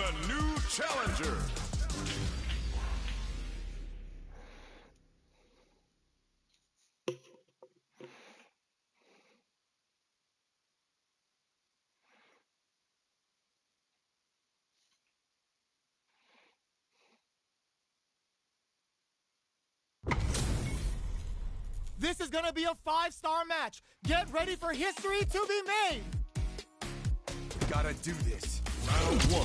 a new challenger. This is gonna be a 5-star match. Get ready for history to be made. Gotta do this. Round 1.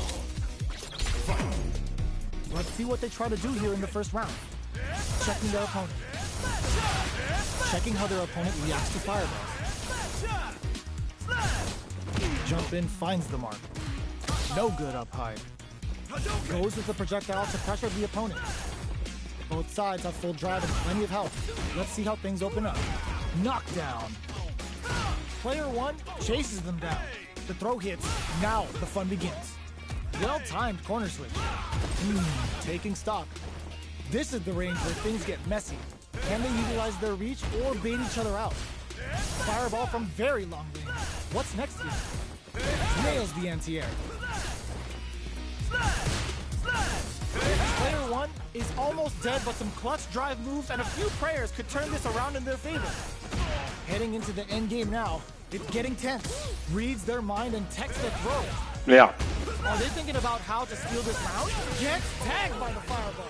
Fight. Let's see what they try to do here in the first round. Checking their opponent. Checking how their opponent reacts to fireballs. Jump in, finds the mark. No good up high. Goes with the projectile to pressure the opponent. Both sides have full drive and plenty of health. Let's see how things open up. Knockdown. Player 1 chases them down. The throw hits. Now the fun begins. Well-timed corner switch. Taking stock. This is the range where things get messy. Can they utilize their reach or bait each other out? Fireball from very long range. What's next here? Nails the anti-air. Player 1 is almost dead, but some clutch drive moves and a few prayers could turn this around in their favor. Heading into the end game now, it's getting tense. Reads their mind and texts the throw. Yeah. Are they thinking about how to steal this round? Gets tagged by the fireball.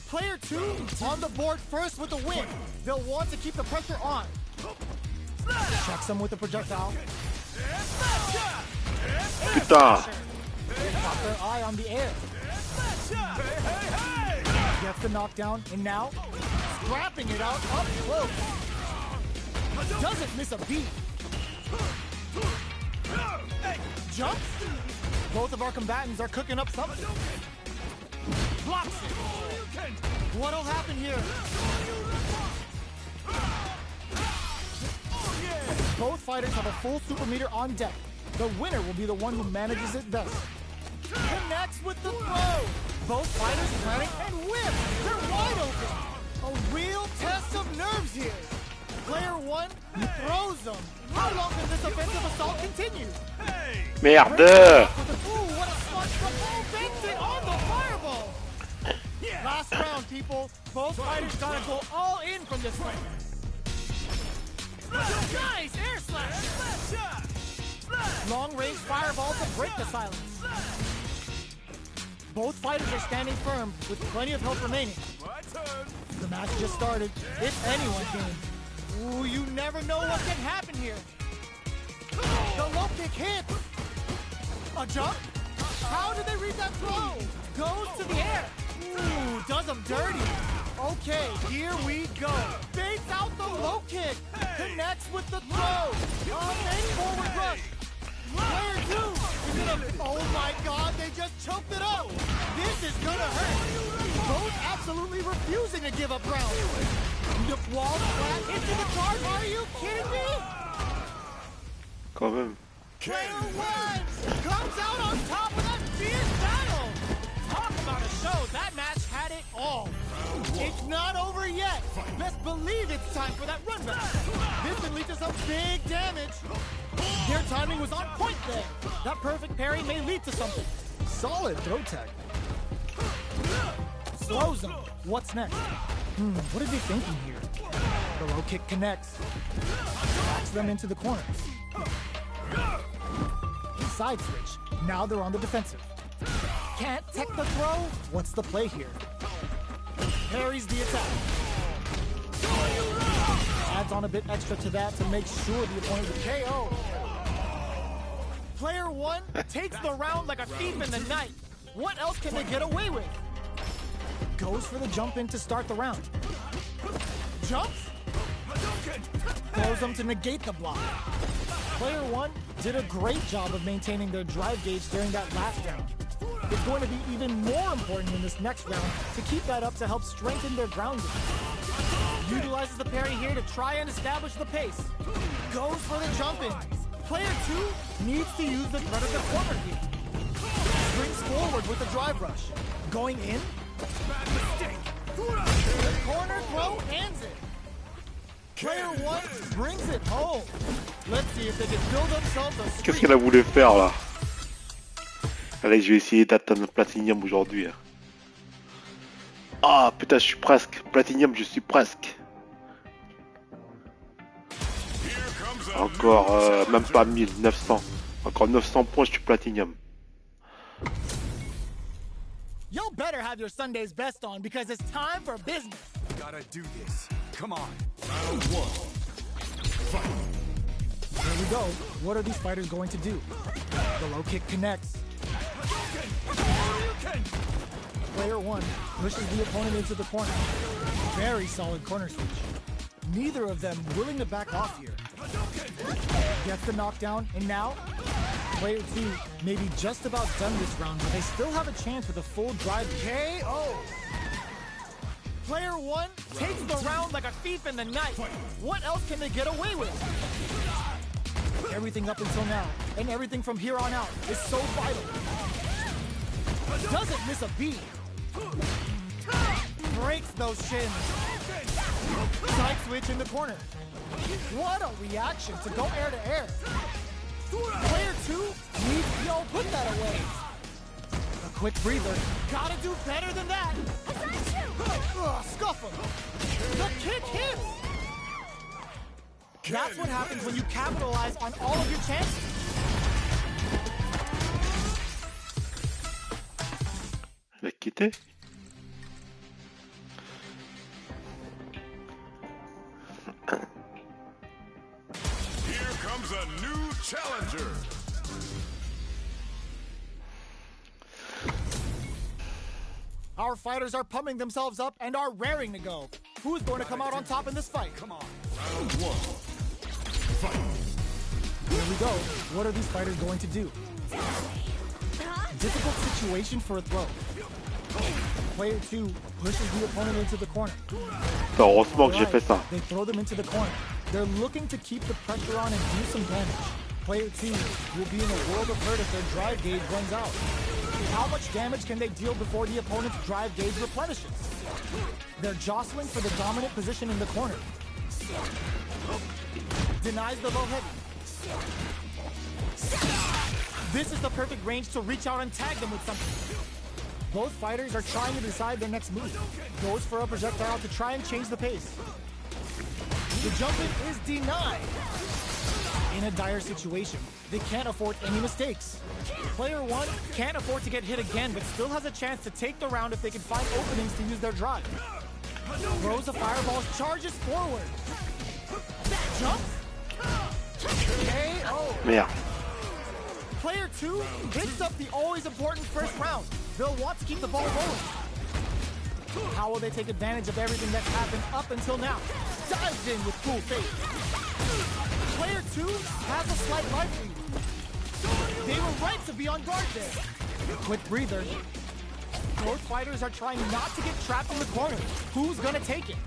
Player 2 on the board first with the win. They'll want to keep the pressure on. Checks them with the projectile. Putain. Got their eye on the air. Gets the knockdown, and now scrapping it out up close. Doesn't miss a beat. Jumps. Both of our combatants are cooking up something. Blocks it. What'll happen here? Both fighters have a full super meter on deck. The winner will be the one who manages it best. Connects with the throw. Both fighters planning and whip. They're wide open. A real test of nerves here. Player 1 throws them. How long can this offensive assault continue? Merde. Ooh, what a sponge from Vincent on the fireball. Last round, people. Both fighters gotta go all in from this one. Nice air slash. Long range fireball to break the silence. Both fighters are standing firm with plenty of health remaining. The match just started. It's anyone's game. Ooh, you never know what can happen here. The low kick hits. A jump? How did they read that throw? Goes to the air. Ooh, does them dirty. Okay, here we go. Baits out the low kick. Connects with the throw. Then forward rush. Player 2 is gonna... Oh my god, they just choked it up. This is gonna hurt. Both absolutely refusing to give up ground. The wall flat into the guard. Are you kidding me? Quand même. Player 1 comes out on top of that fierce battle. Talk about a show. That match had it all. It's not over yet. Best believe it's time for that run back. This could lead to some big damage. Their timing was on point there. That perfect parry may lead to something. Solid throw tech. Slows them. What's next? What are they thinking here? The low kick connects. Backs them into the corner. Side switch. Now they're on the defensive. Can't tech the throw? What's the play here? Parries the attack. Adds on a bit extra to that to make sure the opponent will KO. Player 1 takes the round like a thief in the night. What else can they get away with? Goes for the jump in to start the round. Jumps? Throws them to negate the block. Player 1 did a great job of maintaining their drive gauge during that last round. It's going to be even more important in this next round to keep that up to help strengthen their ground game. Utilizes the parry here to try and establish the pace. Goes for the jump in. Player 2 needs to use the threat of the corner here. Springs forward with the drive rush. Going in. The corner throw ends it. Player 1 brings it home. Let's see if they can build themselves a streak. Qu'est-ce qu'elle a voulu faire là? Allez, je vais essayer d'atteindre Platinum aujourd'hui. Ah putain, je suis presque. Platinum, je suis presque. Encore même pas 1900. Encore 900 points, je suis Platinum. Y'all better have your Sunday's best on because it's time for business. Gotta do this. Come on. Round one. Fight. Here we go. What are these fighters going to do? The low kick connects. Player one pushes the opponent into the corner. Very solid corner switch. Neither of them willing to back off here. Gets the knockdown, and now player two may be just about done this round, but they still have a chance with a full drive KO. Player one takes the round like a thief in the night. What else can they get away with? Everything up until now, and everything from here on out, is so vital. Doesn't miss a beat. Breaks those shins. Side switch in the corner. What a reaction to go air to air. Player two needs yo, put that away. A quick breather. Gotta do better than that. Scuff him. The kick hits. That's what happens when you capitalize on all of your chances. Il a quitté. Here comes a new challenger. Our fighters are pumping themselves up and are raring to go. Who's going to come out on top in this fight? Come on. Round one. Fight. Here we go. What are these fighters going to do? Difficult situation for a throw. Player two pushes the opponent into the corner. Heureusement que j'ai fait ça. They throw them into the corner. They're looking to keep the pressure on and do some damage. Player two will be in a world of hurt if their drive gauge runs out. How much damage can they deal before the opponent's drive gauge replenishes? They're jostling for the dominant position in the corner. Denies the low heavy. This is the perfect range to reach out and tag them with something. Both fighters are trying to decide their next move. Goes for a projectile to try and change the pace. The jump-in is denied. In a dire situation, they can't afford any mistakes. Player one can't afford to get hit again, but still has a chance to take the round if they can find openings to use their drive. Throws a fireball, charges forward. Jumps. KO. Merde. Player two picks up the always important first round. They'll want to keep the ball rolling. How will they take advantage of everything that's happened up until now? Dives in with cool faith. Player two has a slight life lead. They were right to be on guard there. Quick breather. Both fighters are trying not to get trapped in the corner. Who's gonna take it?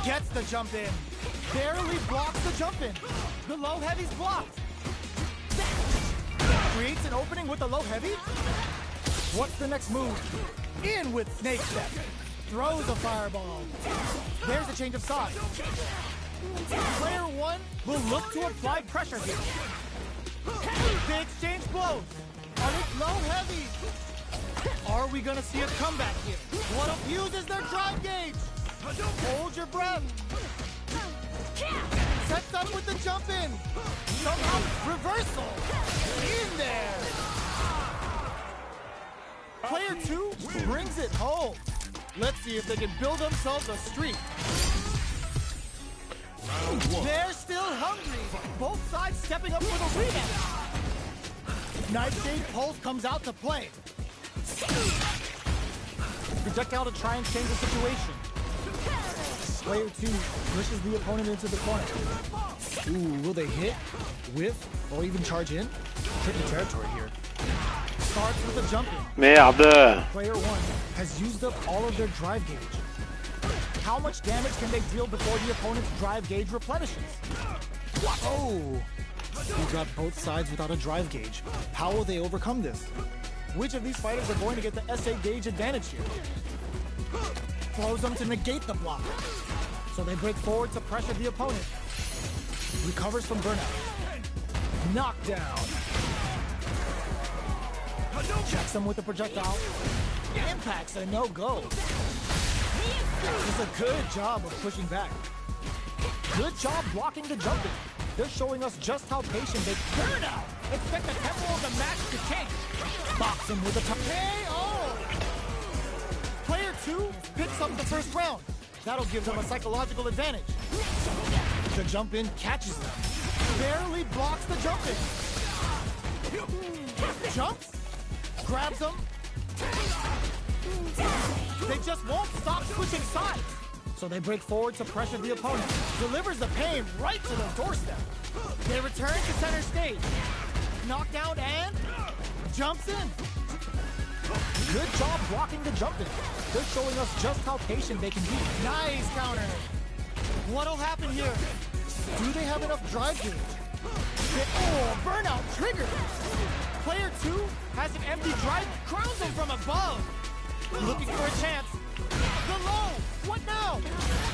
Gets the jump in. Barely blocks the jump in. The low heavy's blocked. Creates an opening with the low heavy. What's the next move? In with snake step. Throws a fireball. There's a change of side. Player one will look to apply pressure here. They exchange blows. On it low heavy. Are we gonna see a comeback here? What abuses their drive gauge? Hold your breath. Sets up with the jump in. Somehow reversal. In there. Player two brings it home. Let's see if they can build themselves a streak. They're still hungry. Both sides stepping up for the rematch. Nightshade Pulse comes out to play. Projectile to try and change the situation. Player two pushes the opponent into the corner. Ooh, will they hit, whiff, or even charge in? Tricky territory here. Starts with a jump in. Merde. Player one has used up all of their drive gauge. How much damage can they deal before the opponent's drive gauge replenishes? Oh! You got both sides without a drive gauge. How will they overcome this? Which of these fighters are going to get the SA gauge advantage here? Throws them to negate the block. So they break forward to pressure the opponent. Recovers from burnout. Knockdown. Checks him with the projectile. Impacts a no-go. Does a good job of pushing back. Good job blocking the jumping. They're showing us just how patient they burn out. Expect the tempo of the match to change. Box him with a KO. Player 2 picks up the first round. That'll give them a psychological advantage. The jump in catches them. Barely blocks the jump in. Jumps. Grabs them. They just won't stop switching sides. So they break forward to pressure the opponent. Delivers the pain right to their doorstep. They return to center stage. Knockdown and jumps in. Good job blocking the jump in. They're showing us just how patient they can be. Nice counter. What'll happen here? Do they have enough drive gauge? Oh, burnout trigger. Player 2 has an empty drive, crowns him from above. Looking for a chance. The low. What now?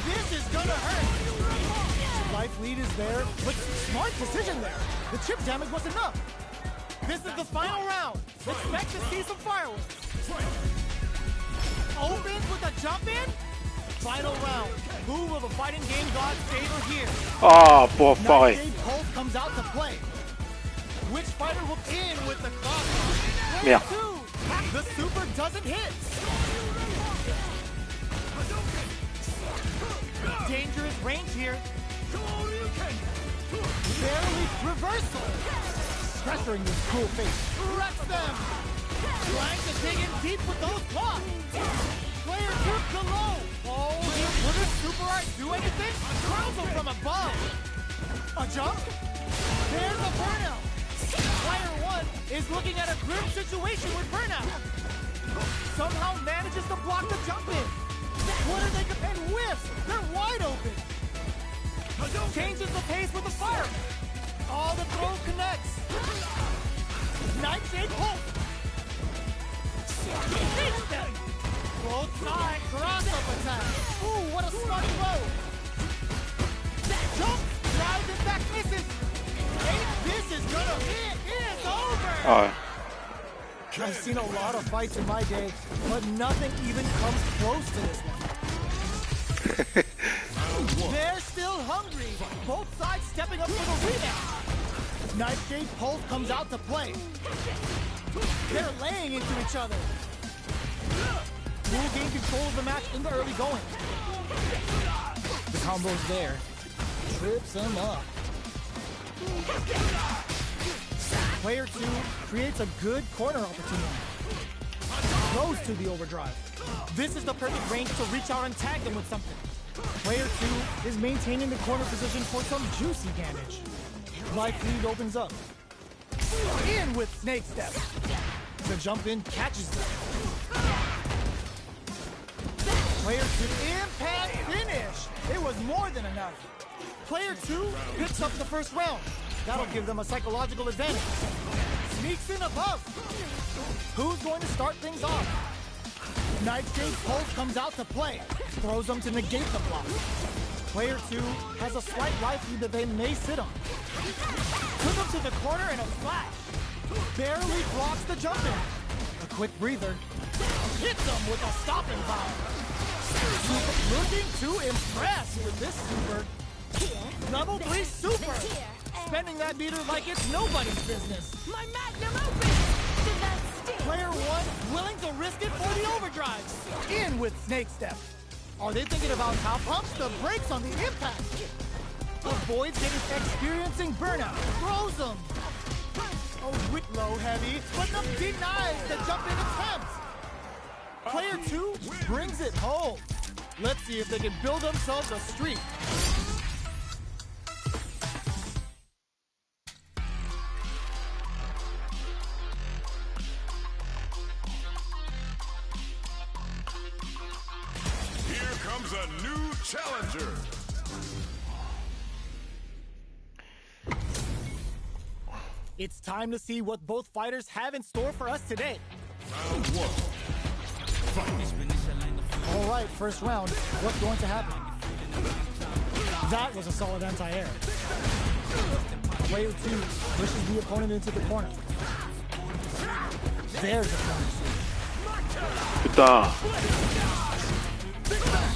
This is gonna hurt. Life lead is there, but smart decision there. The chip damage was enough. This is the final round. Expect to see some fireworks. Opens with a jump in. Final round. Who will the fighting game gods favor here? Ah, poor fight. Pulse comes out to play. Which fighter will in with the cross? Yeah. The super doesn't hit. Dangerous range here. Barely reversal. Pressuring this cool face. Wrecks them. Trying to dig in deep with those blocks. Player 2 below. Oh, will this super art do anything? Crowns him from above. A jump. There's a burnout. Player 1 is looking at a grim situation with burnout. Somehow manages to block the jump in. What are they and whiffs? They're wide open. Changes the pace with the fire. All the throw connects. Nightshade Pulse. Both sides cross-up attack. Ooh, what a smart throw. Jump. Drives it back, misses. This is gonna hit. It's over. Oh. I've seen a lot of fights in my day, but nothing even comes close to this one. They're still hungry. Both sides stepping up for the rebound. Nightshade Pulse comes out to play. They're laying into each other. Will gain control of the match in the early going. The combo's there. Trips him up. Player 2 creates a good corner opportunity. Goes to the overdrive. This is the perfect range to reach out and tag them with something. Player 2 is maintaining the corner position for some juicy damage. Life lead opens up. In with Snake Step. The jump in catches them. Player 2 impact finish. It was more than enough. Player 2 picks up the first round. That'll give them a psychological advantage. Sneaks in above. Who's going to start things off? Nightshade Pulse comes out to play. Throws them to negate the block. Player 2 has a slight life lead that they may sit on. Took them to the corner in a flash. Barely blocks the jump in. A quick breather. Hits them with a stopping power. Looking to impress with this super. Level 3 super. Spending that meter like it's nobody's business. My magnum opus! Player 1 willing to risk it for the overdrive. In with Snake Step. Are they thinking about how pumps the brakes on the impact? Avoids experiencing burnout. Throws them. Oh, with low heavy, but denies the jump in attempt. Player 2 brings it home. Let's see if they can build themselves a streak. Here comes a new challenger. It's time to see what both fighters have in store for us today. Round 1. All right, first round. What's going to happen? That was a solid anti-air. Player 2 pushes the opponent into the corner. There's a punish. Putain.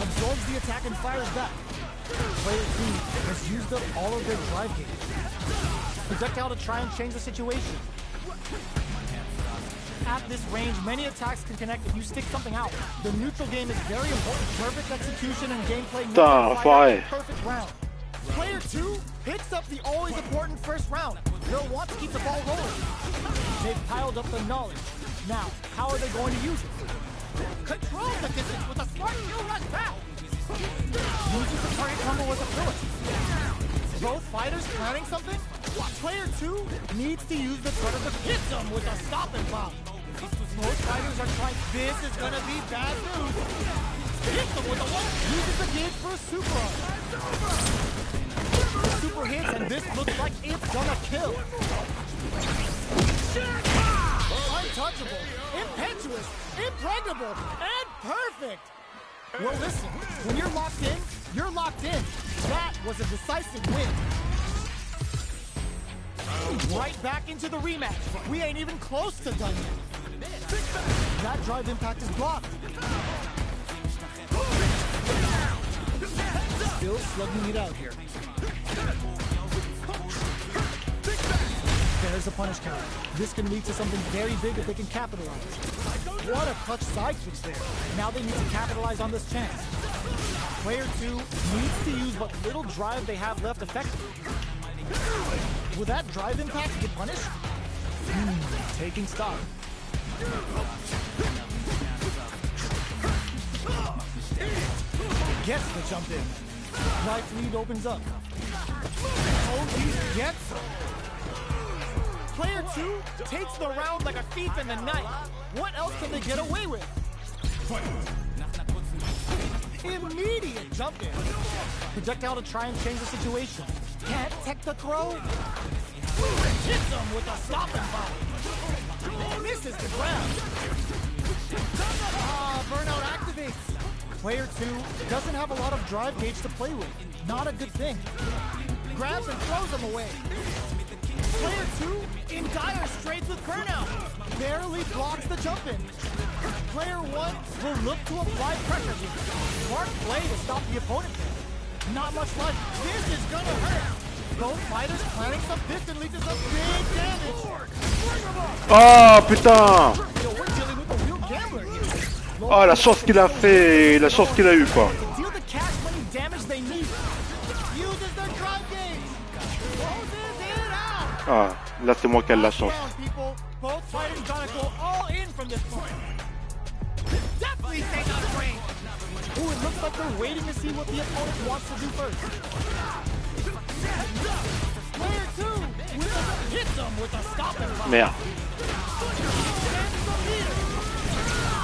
Absorbs the attack and fires back. Player 2 has used up all of their drive gauge. Projectile to try and change the situation. At this range, many attacks can connect if you stick something out. The neutral game is very important. Perfect execution and gameplay. Perfect round. Player 2 picks up the always important first round. They'll want to keep the ball rolling. They've piled up the knowledge. Now, how are they going to use it? Control the distance with a smart heel rush back. Uses the target combo with a filler. Both fighters planning something? Player 2 needs to use the predator to hit them with a stopping bomb. Both fighters are trying. This is gonna be bad news. Hits them with a one. Uses the gauge for a super arm. The super hits, and this looks like it's gonna kill. Untouchable, impetuous, impregnable, and perfect. Well, listen, when you're locked in, you're locked in. That was a decisive win. Right back into the rematch. We ain't even close to done yet. That drive impact is blocked. Still slugging it out here. There's a punish counter. This can lead to something very big if they can capitalize. What a clutch side switch there. Now they need to capitalize on this chance. Player 2 needs to use what little drive they have left effectively. Will that drive impact get punished? Taking stock. Gets the jump in. Right lead opens up. Oh, he gets it. Player 2 takes the round like a thief in the night. What else can they get away with? Immediate jump in. Projectile to try and change the situation. Can't tech the throw. Hits them with a stopping bomb. Misses the grab. Burnout activates. Player 2 doesn't have a lot of drive gauge to play with. Not a good thing. Grabs and throws them away. Player 2 in dire straits with burnout. Barely blocks the jump in. Player 1 will look to apply pressure here. Smart play to stop the opponent there. Not much life. This is gonna hurt. Both fighters planning some distance leads to some big damage. Oh putain. Yo, we're dealing with a real gambler here. Oh la chance qu'il a fait, la chance qu'il a eu quoi. Deal the cash money damage they need. Uses their drive gauge. Closes it out. Ah, là c'est moi qui ai la chance. Both fighters gotta go all in from this point. Definitely take out range. Ooh, it looks like they're waiting to see what the opponent wants to do first. Player 2 hits them with a stopping bomb. Merde.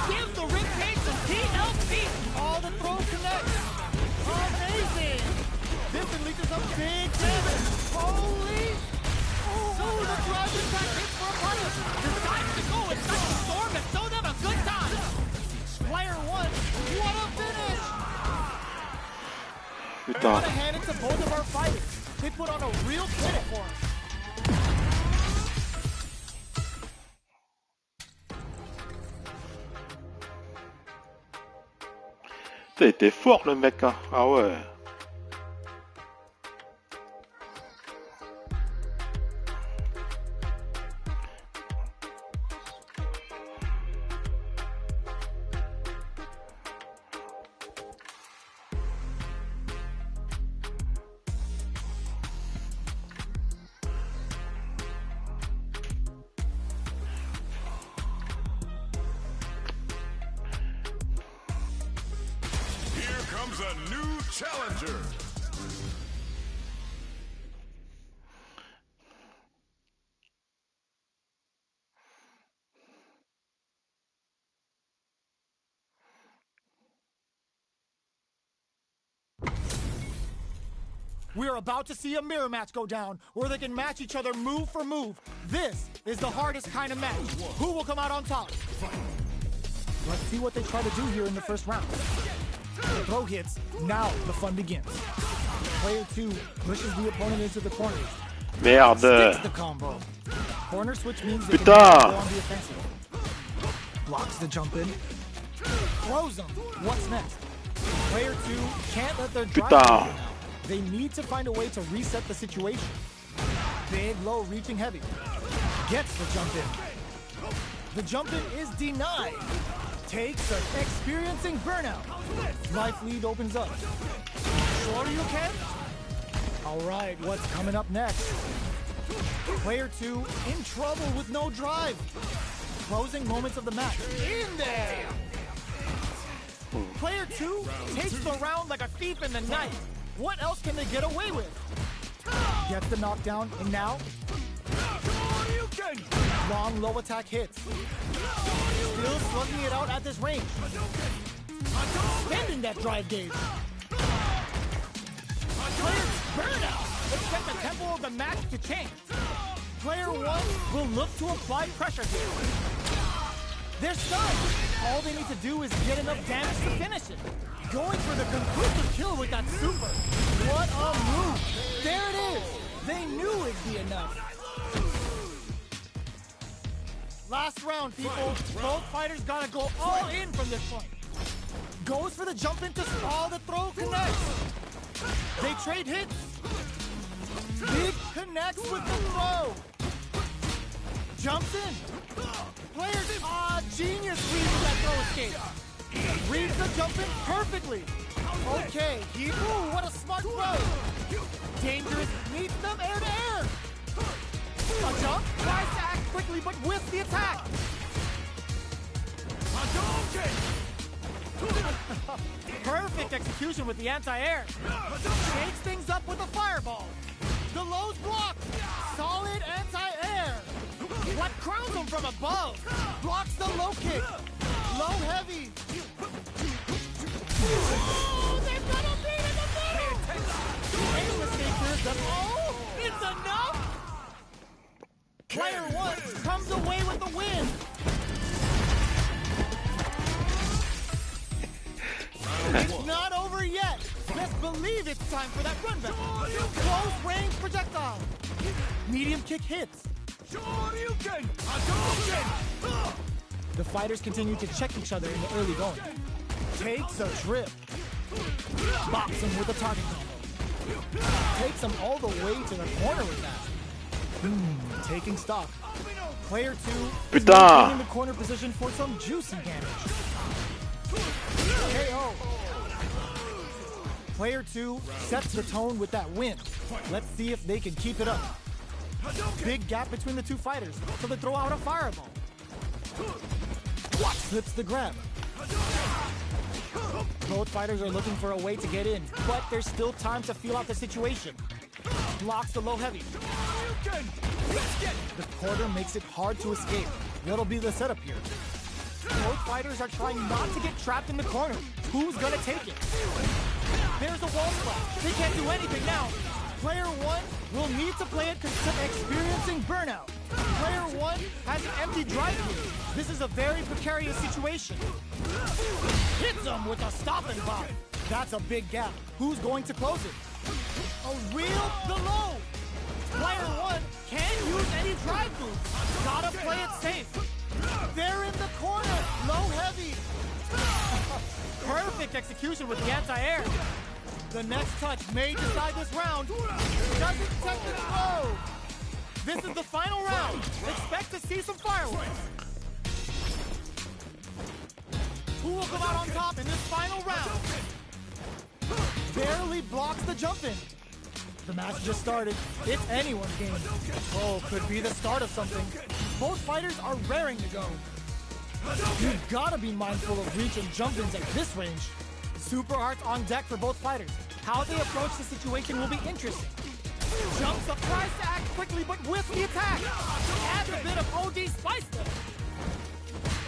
Give the ring cage some TLC. All the throws connect. Amazing. This can lead to some big damage. Holy. Oh, the drive impact hits for a punish. Decides to go and touch the storm and show them a good time. Player 1, what a finish. Putain. I want to hand it to both of our fighters. They put on a real clinic for us. T'as été fort le mec hein. Ah ouais. A new challenger. We are about to see a mirror match go down, where they can match each other move for move. This is the hardest kind of match. Who will come out on top? Let's see what they try to do here in the first round. The throw hits, now the fun begins. Player 2 pushes the opponent into the corner. Merde. Sticks the combo. Corner switch means they can go on the offensive. Blocks the jump in. Throws them. What's next? Player 2 can't let their drive Putain. out. They need to find a way to reset the situation. Big low reaching heavy. Gets the jump in. The jump in is denied. Takes an experiencing burnout. Life lead opens up. Sure you can? Alright, what's coming up next? Player 2 in trouble with no drive. Closing moments of the match. In there! Player 2 takes the round like a thief in the night. What else can they get away with? Gets the knockdown, and now long low attack hits. Still slugging it out at this range. Extending that drive gauge. Player's burnout. Expect the tempo of the match to change. Player 1 will look to apply pressure here. They're stunned. All they need to do is get enough damage to finish it. Going for the conclusive kill with that super. What a move. There it is. They knew it'd be enough. Last round, people. Both fighters gotta go all in from this point. Goes for the jump in to stall the throw connects. They trade hits. Big connects with the throw. Jumps in. Players, genius reading that throw escape. Reads the jump in perfectly. Okay, what a smart throw. Dangerous, meets them air to air. A jump, tries to act quickly, but with the attack. Perfect execution with the anti-air. Shakes things up with a fireball. The low's blocked. Solid anti-air. What crowns him from above? Blocks the low kick. Low heavy. Oh, they've got a beat in the middle. Any mistake here, it's enough. Player 1 comes away with the win. It's not over yet. Best believe it's time for that run back. Close range projectile. Medium kick hits. The fighters continue to check each other in the early going. Takes a trip. Bops him with a target combo. Takes him all the way to the corner with that. Taking stock. Player 2 is maintaining the corner position for some juicy damage. KO. Player 2 sets the tone with that win. Let's see if they can keep it up. Big gap between the two fighters, so they throw out a fireball. Slips the grab. Both fighters are looking for a way to get in, but there's still time to feel out the situation. Blocks the low heavy. The quarter makes it hard to escape. What'll be the setup here? Both fighters are trying not to get trapped in the corner. Who's gonna take it? There's a wall splash. They can't do anything now. Player 1 will need to play it experiencing burnout. Player 1 has an empty drive here. This is a very precarious situation. Hits him with a stopping bomb. That's a big gap. Who's going to close it? A real the low. Player 1 can't use any drive moves. Gotta play it safe. They're in the corner. Low heavy. Perfect execution with the anti-air. The next touch may decide this round. Doesn't check the throw. This is the final round. Expect to see some fireworks. Who will come out on top in this final round? Barely blocks the jump in. The match just started. It's anyone's game. Oh, could be the start of something. Both fighters are raring to go. You've gotta be mindful of reach and jump-ins at this range. Super hearts on deck for both fighters. How they approach the situation will be interesting. Jumps up, tries to act quickly, but with the attack. Adds a bit of OD spice there.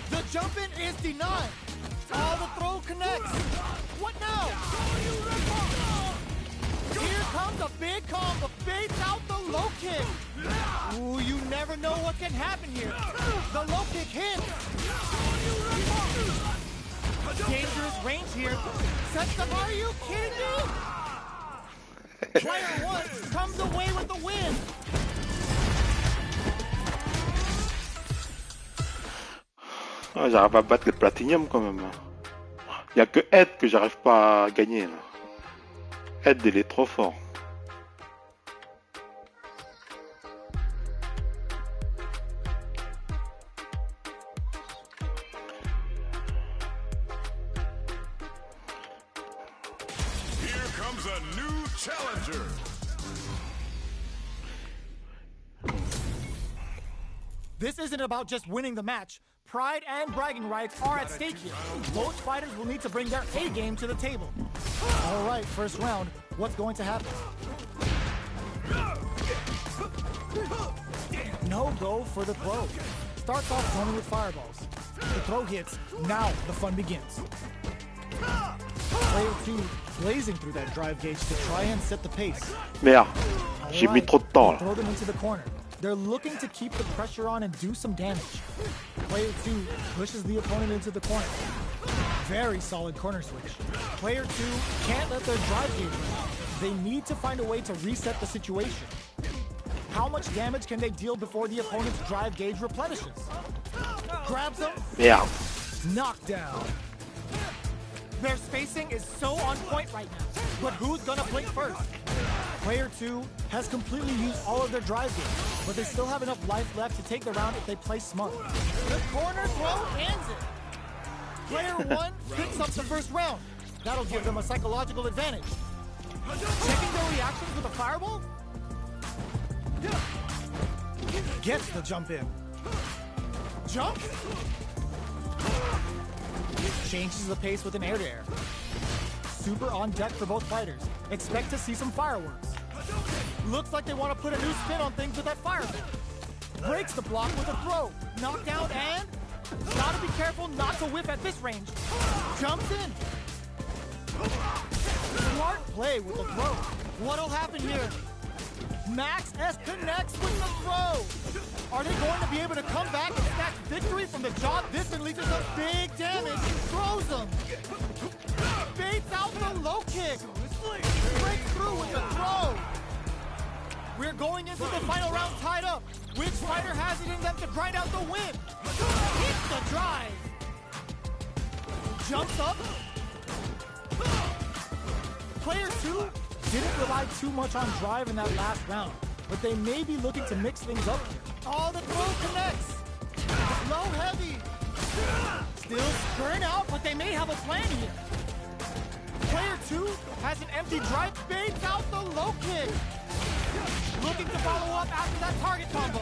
The jump-in is denied. All the throw connects. What now? Here comes a big combo. Baits out the low kick. Ooh, you never know what can happen here. The low kick hits. Dangerous range here. Sets up, are you kidding me? Player 1 comes away with the win. Ah, j'arrive à battre le Platinum quand même. Il n'y a que Ed que j'arrive pas à gagner. Là. Ed, il est trop fort. Here comes a new challenger. This isn't about just winning the match. Pride and bragging rights are at stake here. Both fighters will need to bring their A game to the table. All right, first round. What's going to happen? No go for the throw. Starts off running with fireballs. The throw hits. Now the fun begins. Player 2 blazing through that drive gauge to try and set the pace. Merde, j'ai mis trop de temps là. Throw them into the corner. They're looking to keep the pressure on and do some damage. Player 2 pushes the opponent into the corner. Very solid corner switch. Player 2 can't let their drive gauge run. They need to find a way to reset the situation. How much damage can they deal before the opponent's drive gauge replenishes? Grabs them. Merde. Knockdown. Their spacing is so on point right now. But who's gonna blink first? Player 2 has completely used all of their drive gauge, but they still have enough life left to take the round if they play smart. The corner throw ends it. Player 1 picks up the first round. That'll give them a psychological advantage. Checking their reactions with a fireball? Gets the jump in. Jump? Changes the pace with an air-to-air. Super on deck for both fighters. Expect to see some fireworks. Looks like they want to put a new spin on things with that fireball. Breaks the block with a throw. Knockdown and... Gotta be careful not to whiff at this range. Jumps in. Smart play with the throw. What'll happen here? Max S connects with the throw. Are they going to be able to come back and snatch victory from the jaw? This unleashes some big damage. Throws them. Baits out the low kick. Breaks through with the throw. We're going into the final round tied up. Which fighter has it in them to grind out the win? Hits the drive. Jumps up. Player 2 didn't rely too much on drive in that last round, but they may be looking to mix things up here. Oh, the throw connects. Low heavy. Still spurring out, but they may have a plan here. Player 2 has an empty drive, baits out the low kick. Looking to follow up after that target combo.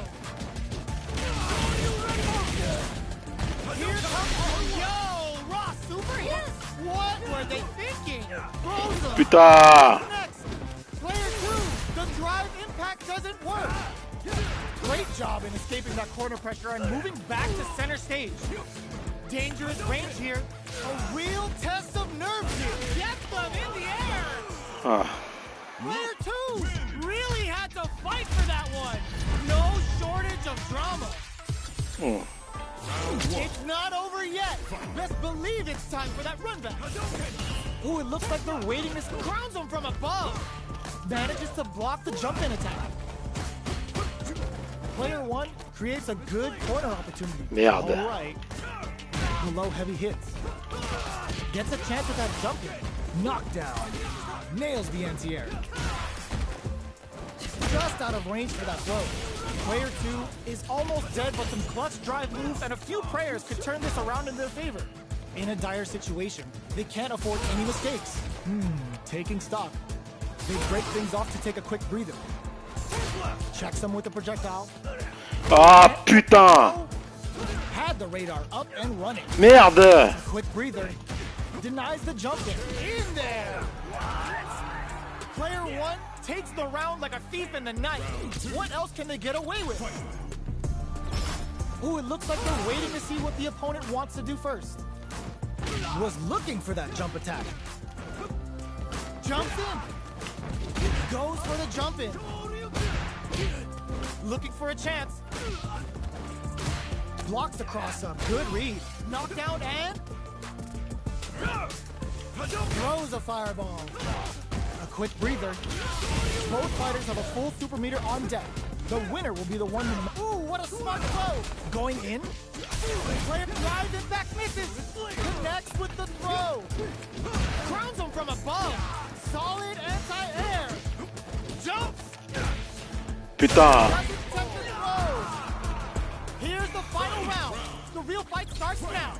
Here comes, yo, Ross, super hits. What were they thinking? Putain! Next, player 2, the drive impact doesn't work. Great job in escaping that corner pressure and moving back to center stage. Dangerous range here. A real test of nerves here. Gets them in the air. Player 2 really had to fight for that one. No shortage of drama. It's not over yet. Best believe it's time for that run back. Oh, it looks like they're waiting to crowns them from above. Manages to block the jump-in attack. Player 1 creates a good corner opportunity. Merde. All right. The low heavy hits. Gets a chance at that jump-in. Knockdown. Nails the anti-air. Just out of range for that throw. Player 2 is almost dead, but some clutch drive moves and a few prayers could turn this around in their favor. In a dire situation, they can't afford any mistakes. Taking stock. They break things off to take a quick breather. Checks them with the projectile. Ah, putain! Had the radar up and running. Merde! Quick breather. Denies the jump in there. Player 1 takes the round like a thief in the night. What else can they get away with? Ooh, it looks like they're waiting to see what the opponent wants to do first. Was looking for that jump attack. Jumps in. Goes for the jump in. Looking for a chance. Blocks the cross up. Good read. Knockdown and... throws a fireball. A quick breather. Both fighters have a full super meter on deck. The winner will be the one who... Ooh, what a smart throw! Going in? Player drives and back misses! Connects with the throw! Grounds him from above! Solid anti-air! Jumps! Putain. Doesn't attempt the throw! Here's the final round! The real fight starts now!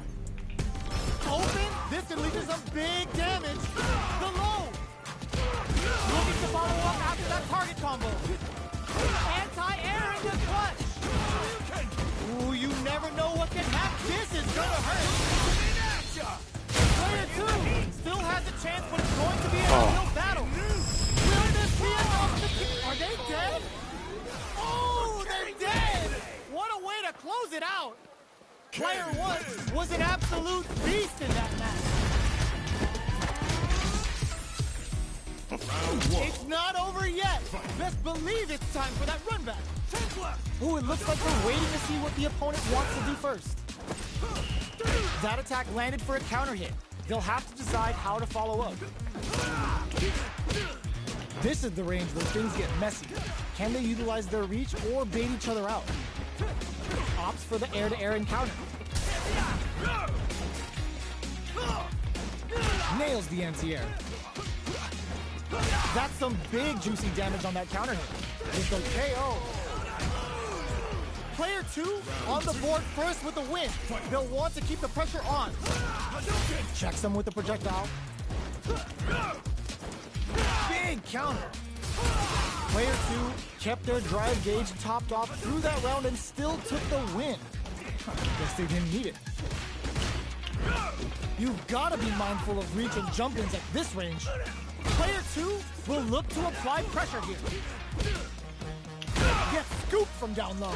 Open, this could lead to some big damage! The low! Looking to follow up after that target combo! Anti-air in the clutch! Ooh, you never know what can happen. This is gonna hurt! Player 2 still has a chance, but it's going to be an uphill battle. Will this be enough to keep... Are they dead? Oh, they're dead! What a way to close it out! Player 1 was an absolute beast in that match. It's not over yet. Best believe it's time for that run back. Ooh, it looks like they're waiting to see what the opponent wants to do first. That attack landed for a counter hit. They'll have to decide how to follow up. This is the range where things get messy. Can they utilize their reach or bait each other out? Opts for the air-to-air encounter. Nails the anti-air. That's some big juicy damage on that counter hit. With the KO. Player 2 on the board first with the win. They'll want to keep the pressure on. Checks them with the projectile. Big counter. Player 2 kept their drive gauge topped off through that round and still took the win. Guess they didn't need it. You've got to be mindful of reach and jump-ins at this range. Player 2 will look to apply pressure here. Gets scooped from down low.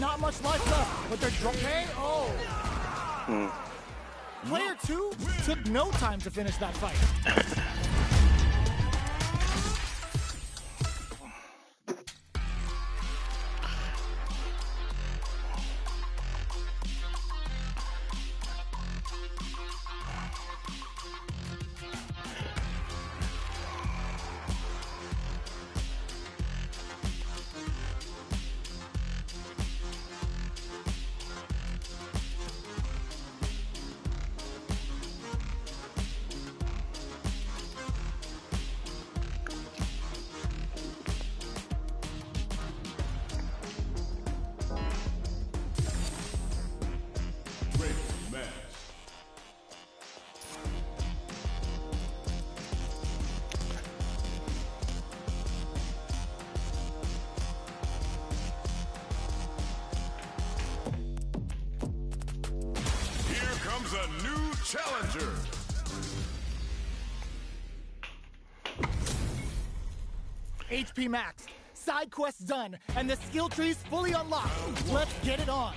Not much life left, but they're dropping. Oh! Player 2 took no time to finish that fight. A new challenger. HP max, side quests done, and the skill tree's fully unlocked. Let's get it on.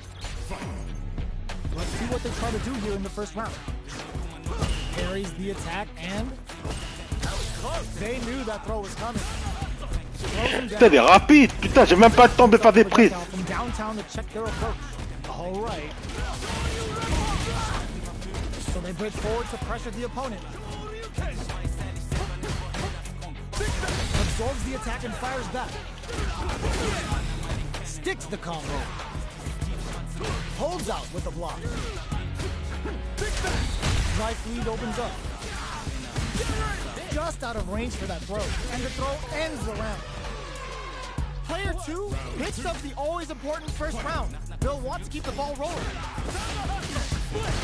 Let's see what they try to do here in the first round. Parries the attack and... They knew that throw was coming. Putain, elle est rapide. Putain, j'ai même pas le temps de faire des prises. From downtown to check their approach. All right. So they bridge forward to pressure the opponent. Absorbs the attack and fires back. Sticks the combo. Holds out with the block. Right lead opens up. Just out of range for that throw. And the throw ends the round. Player 2 picks up the always important first round. They'll want to keep the ball rolling.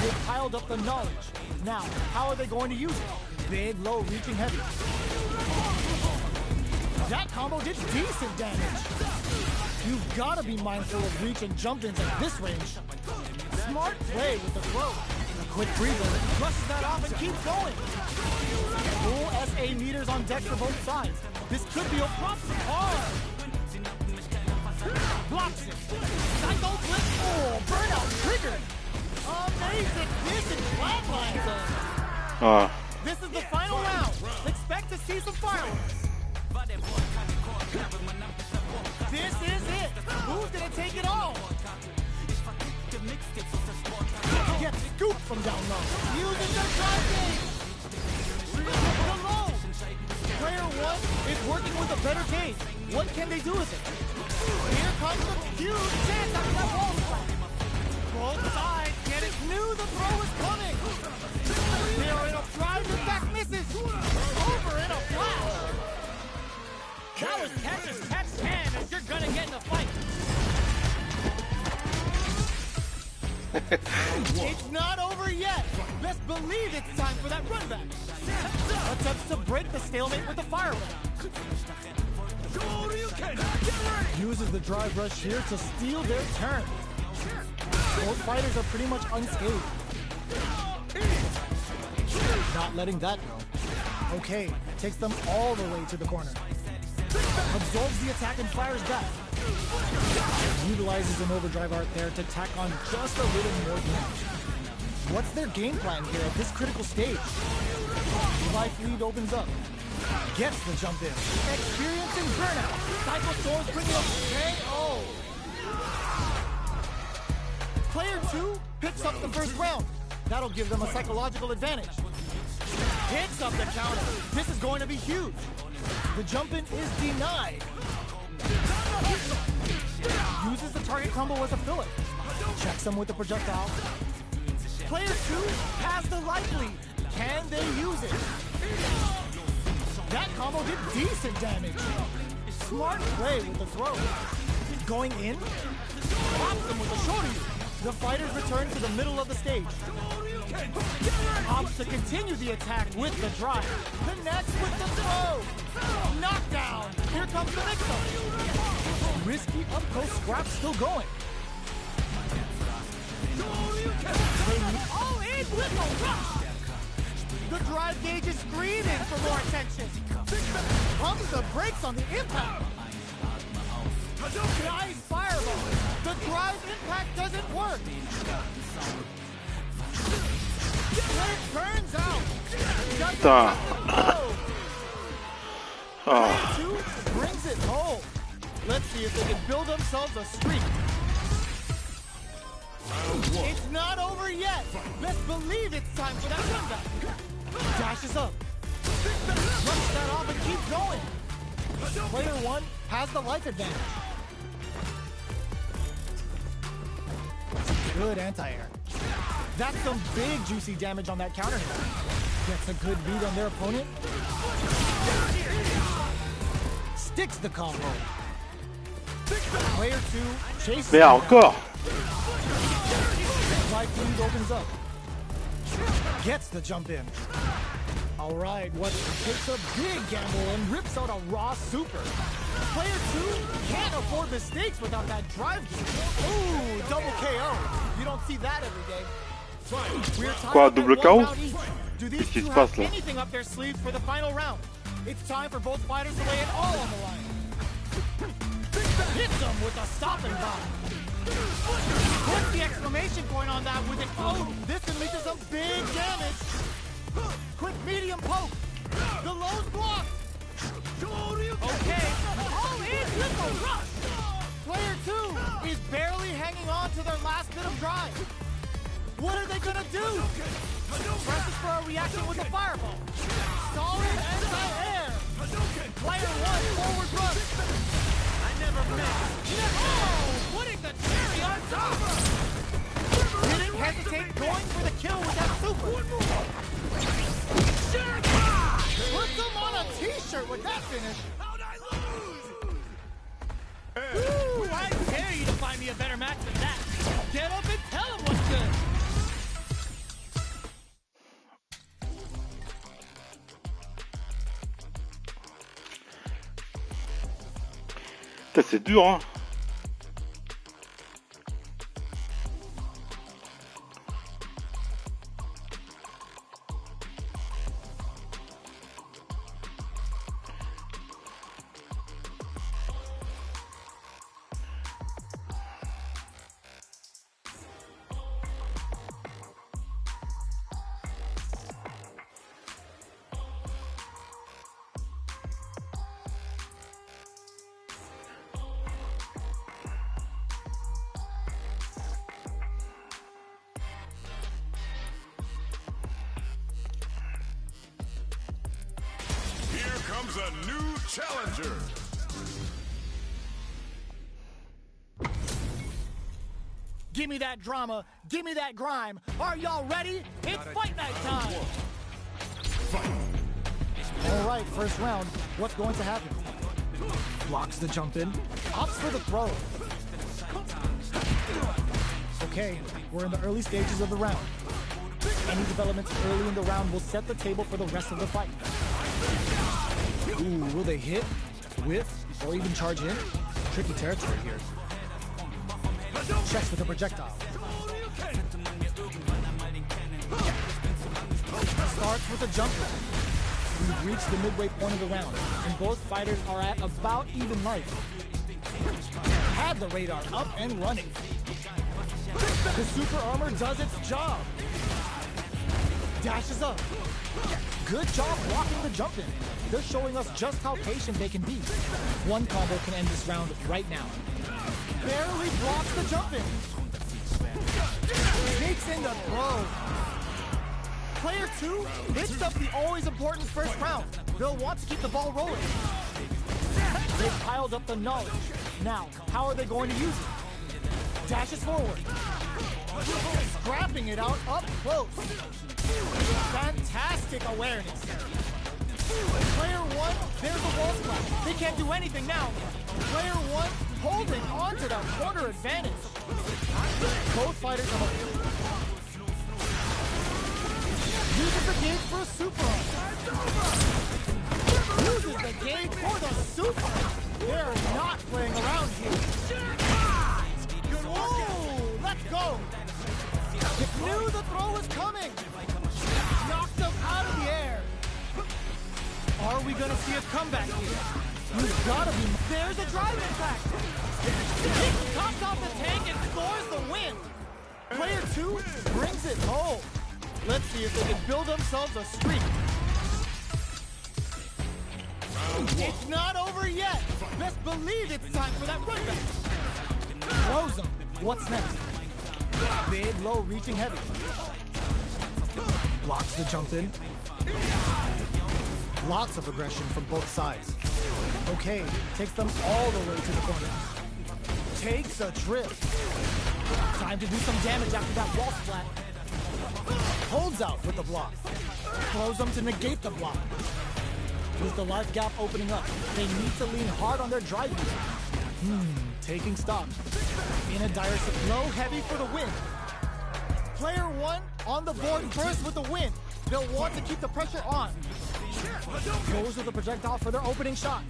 They've piled up the knowledge. Now, how are they going to use it? Big, low, reaching heavy. That combo did decent damage. You've got to be mindful of reach and jump-ins at this range. Smart play with the throw. A quick breather, brushes that off and keeps going. Full SA meters on deck for both sides. This could be a problem. Hard. Blocks it. Psycho flip. Oh, burnout triggered. Amazing vision flatlines him. This is the final round. Expect to see some fireworks. This is it. Who's gonna take it all? Gets scooped from down low. Using the drive game. The low. Player 1 is working with a better gauge. What can they do with it? Here comes a huge chance after that wall splat. Both sides get it. Knew the throw was coming. There in a drive, and back misses. Over in a flash. That was catch as catch can, and you're gonna get in a fight. It's not over yet. Best believe it's time for that run back. Attempts to break the stalemate with the fireball. Uses the drive rush here to steal their turn. Both fighters are pretty much unscathed. Not letting that go. Okay, takes them all the way to the corner. Absorbs the attack and fires back. Utilizes an overdrive art there to tack on just a little more damage. What's their game plan here at this critical stage? Life lead opens up. Gets the jump in. Experiencing burnout. Cycle Storms bringing up KO. Player 2 picks up the first round. That'll give them a psychological advantage. Picks up the counter. This is going to be huge. The jump in is denied. Uses the target combo as a filler. Checks him with the projectile. Player 2 has the life lead. Can they use it? That combo did decent damage. Smart play with the throw. Going in. Pops him with a shorty. The fighters return to the middle of the stage. Opts to continue the attack with the drive. Connects with the throw. Knockdown. Here comes the mix-up. Risky up-close scrap still going. All in with the rush. The drive gauge is screaming for more attention. Pumps the brakes on the impact. Nice fireball. The drive impact doesn't work. It turns out. Player 2 brings it home. Let's see if they can build themselves a streak. It's not over yet. Let's believe it's time for that comeback. Dashes up. Runs that off and keeps going. Player 1 has the life advantage. Good anti-air. That's some big juicy damage on that counter hit. Gets a good beat on their opponent. Sticks the combo. Player 2 chases. Mais encore. Life lead opens up. Gets the jump in. All right, takes a big gamble and rips out a raw super. Player 2 can't afford mistakes without that drive game. Ooh, double KO. You don't see that every day. Quoi, double KO? Do these two have anything up their sleeves for the final round? It's time for both fighters to lay it all on the line. Hits them with a stopping bomb. What's the exclamation point on that with it? Oh, this can lead to some big damage. Quick medium poke. The low's blocked. Okay, all in with the rush. Player 2 is barely hanging on to their last bit of drive. What are they gonna do? Presses for a reaction with a fireball. Solid anti-air. Player 1 forward rush. I never missed. Oh, putting the cherry on top. Didn't hesitate going for the kill with that super. Put them on a t-shirt with that finish. How'd I lose? Ooh, I dare you to find me a better match than that. Get up and tell him what's good. C'est dur, hein. comes a new challenger. Give me that drama. Give me that grime. Are y'all ready? It's fight night time. All right, first round. What's going to happen? Blocks the jump in. Opts for the throw. Okay, we're in the early stages of the round. Any developments early in the round will set the table for the rest of the fight. Ooh, will they hit, whiff, or even charge in? Tricky territory here. Checks with a projectile. Starts with a jumper. We've reached the midway point of the round, and both fighters are at about even life. Had the radar up and running. The super armor does its job. Dashes up. Good job blocking the jump in. They're showing us just how patient they can be. One combo can end this round right now. Barely blocks the jump in. Takes in the throw. Player 2 mixed up the always important first round. They'll want to keep the ball rolling. They've piled up the knowledge. Now, how are they going to use it? Dashes forward. Scrapping it out up close. Fantastic awareness. Player 1, there's a wall splash. They can't do anything now. Player 1 holding on to that corner advantage. Both fighters are uses the gauge for a super arm. Uses the gauge for the super. They're not playing around here. Good whoa, let's go. Knew the throw was coming. Knocked him out of the air. Are we gonna see a comeback here? You've gotta be. There's a drive impact. He cuts off the tank and scores the win. Player 2 brings it home. Let's see if they can build themselves a streak. It's not over yet. Best believe it's time for that run back. Throws him. What's next? Big, low, reaching heavy. Blocks the jump in. Lots of aggression from both sides. Okay, takes them all the way to the corner. Takes a trip. Time to do some damage after that wall splat. Holds out with the block. Throws them to negate the block. With the life gap opening up, they need to lean hard on their drive unit. Taking stock. In a dire low heavy for the win. Player 1 on the board first with the win. They'll want to keep the pressure on. Goes with the projectile for their opening shot.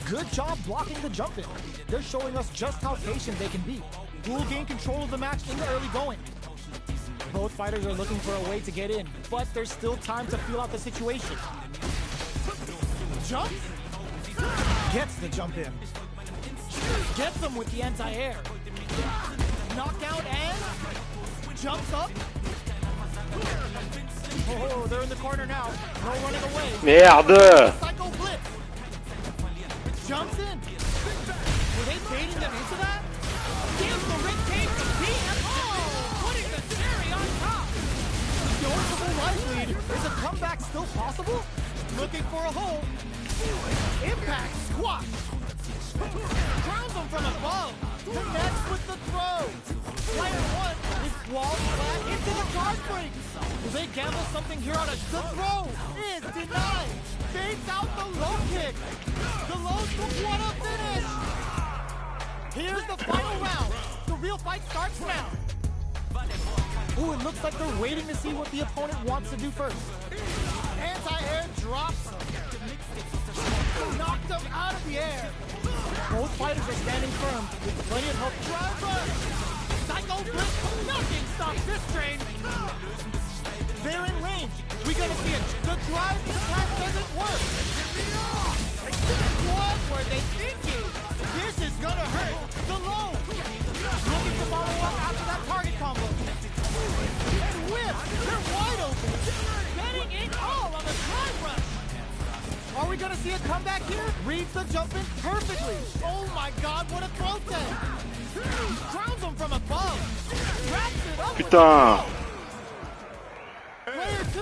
Good job blocking the jump in. They're showing us just how patient they can be. Will gain control of the match in the early going. Both fighters are looking for a way to get in, but there's still time to feel out the situation. Jump. Gets the jump in. Gets them with the anti-air. Knockout and jumps up. Oh, they're in the corner now. No running away. Merde! Psycho blitz. Jumps in. Were they baiting them into that? Gives the ring cage to PM. Oh, putting the cherry on top. Noticeable life lead. Is a comeback still possible? Looking for a hole. Impact squash. Grounds them from above. Connects with the throw. Player 1 is walled flat into the guard break. Will they gamble something here on a good throw? Is denied. Fades out the low kick. The lows from what a finish. Here's the final round. The real fight starts now. Ooh, it looks like they're waiting to see what the opponent wants to do first. Anti-air drops him. Knocked him out of the air. Both fighters are standing firm with plenty of help. Driver! Psycho blitz! Nothing stops this train! They're in range. We gotta see it. The drive impact doesn't work. What were they thinking? This is gonna hurt. The low. Looking to follow up after that target combo. And whip. They're wide open. Getting it all on the drive rush. Are we gonna see a comeback here? Reads the jump in perfectly. Oh my God, what a throw test. Crowns him from above. Wraps it up. Putain! Player 2.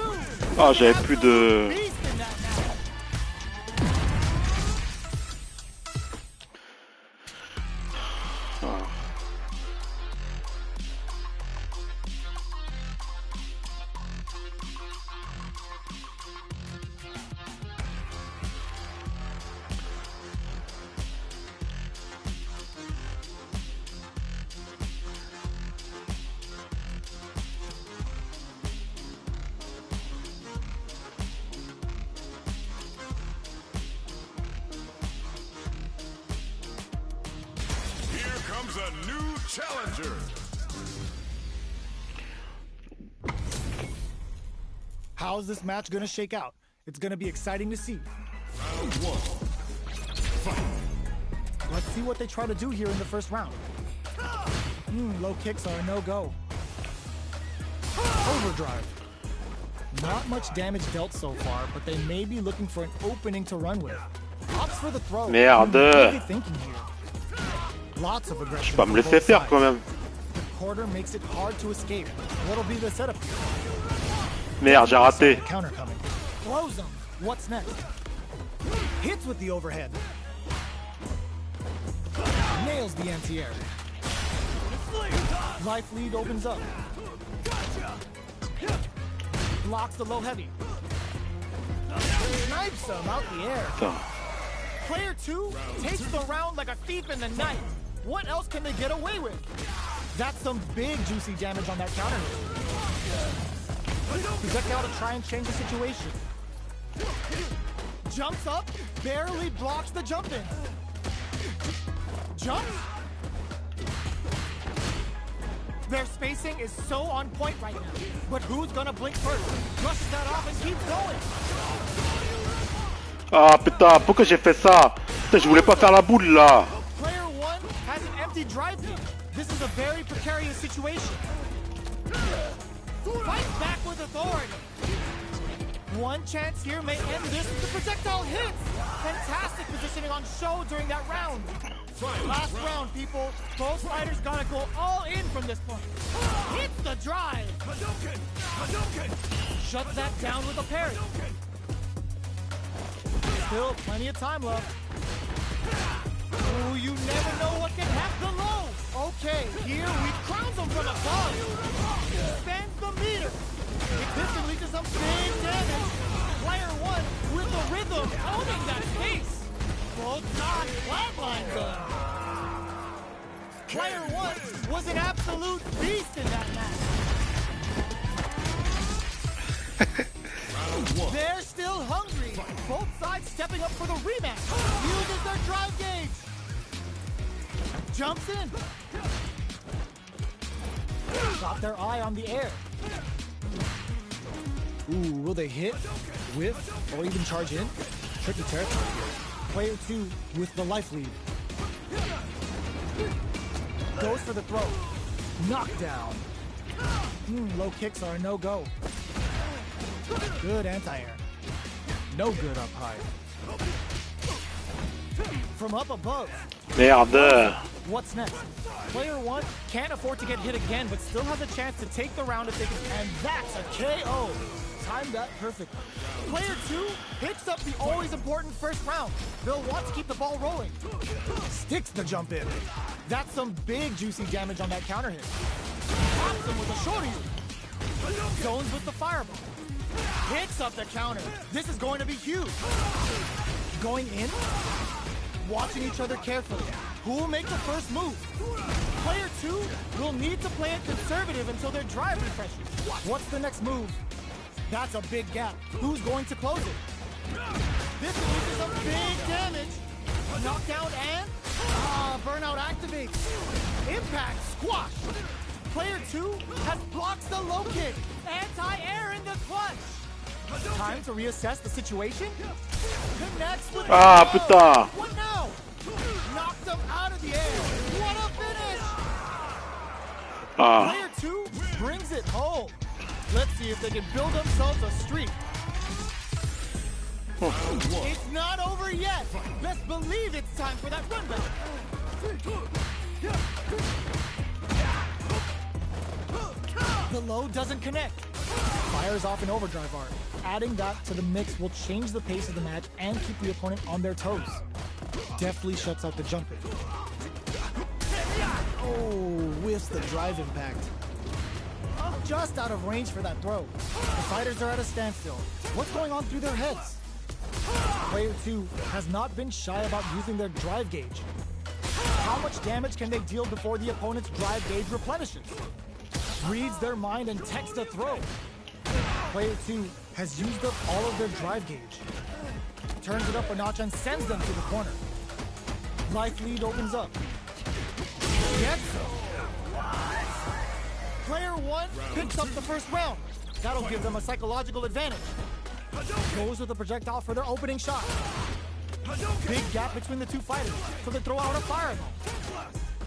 Ah, j'avais plus de... Choose a new challenger. How's this match gonna shake out? It's gonna be exciting to see. Round 1. Fight. Let's see what they try to do here in the first round. Low kicks are a no-go. Overdrive. Not much damage dealt so far, but they may be looking for an opening to run with. Opts for the throw. Merde. What are they thinking here? Lots of aggression. Je peux pas me laisser faire quand même. The quarter makes it hard to escape. What'll be the setup here? Merde, j'ai raté. Counter coming. Throws him. What's next? Hits with the overhead. Nails the anti-air. Life lead opens up. Blocks the low heavy. Snipes him out the air. Putain. Player 2 takes the round like a thief in the night. What else can they get away with? That's some big juicy damage on that counter hit. Projectile to try and change the situation. Jumps up, barely blocks the jump in. Jumps. Their spacing is so on point right now. But who's gonna blink first? Brushes that off and keeps going. Ah putain, pourquoi j'ai fait ça? Putain, je voulais pas faire la boule là. Player 1 has an empty drive feed. This is a very precarious situation. Fight back with authority. One chance here may end this if the projectile hits. Fantastic positioning on show during that round. Last round, people. Both fighters gotta go all in from this point. Hits the drive. Shuts that down with a parry. Still plenty of time left. Ooh, you never know what can happen. The low. Okay, here we crown them from above. Spends the meter. This can lead to some big damage. Player 1 with the rhythm, owning that pace. Both sides flatline them. Player 1 was an absolute beast in that match. They're still hungry. Both sides stepping up for the rematch. Uses their drive gauge. Jumps in. Got their eye on the air. Ooh, will they hit, whiff, or even charge in? Tricky territory here. Player 2 with the life lead. Goes for the throw. Knockdown. Low kicks are a no-go. Good anti-air. No good up high. From up above. Merde. What's next? Player 1 can't afford to get hit again, but still has a chance to take the round if they can. And that's a KO. Timed that perfectly. Player 2 picks up the always important first round. They'll want to keep the ball rolling. Sticks the jump in. That's some big juicy damage on that counter hit. Pops him with a shorty. Zones with the fireball. Hits up the counter. This is going to be huge. Going in. Watching each other carefully. Who will make the first move? Player 2 will need to play it conservative until their drive refreshes. What's the next move? That's a big gap. Who's going to close it? This is some big damage. Knockdown and burnout activates. Impact squash. Player 2 has blocked the low kick. Anti-air in the clutch. Time to reassess the situation. Connects with putain. What now? Knocked him out of the air. What a finish. Player 2 brings it home. Let's see if they can build themselves a streak. It's not over yet. Best believe it's time for that run back. The low doesn't connect. Fires off an overdrive art. Adding that to the mix will change the pace of the match and keep the opponent on their toes. Deftly shuts out the jump in. Oh, whiffs the drive impact. Just out of range for that throw. The fighters are at a standstill. What's going on through their heads? Player 2 has not been shy about using their drive gauge. How much damage can they deal before the opponent's drive gauge replenishes? Reads their mind and texts a throw. Player 2 has used up all of their drive gauge. Turns it up a notch and sends them to the corner. Life lead opens up. Yes. Player 1 picks up the first round. That'll give them a psychological advantage. Goes with the projectile for their opening shot. Big gap between the two fighters, so they throw out a fireball.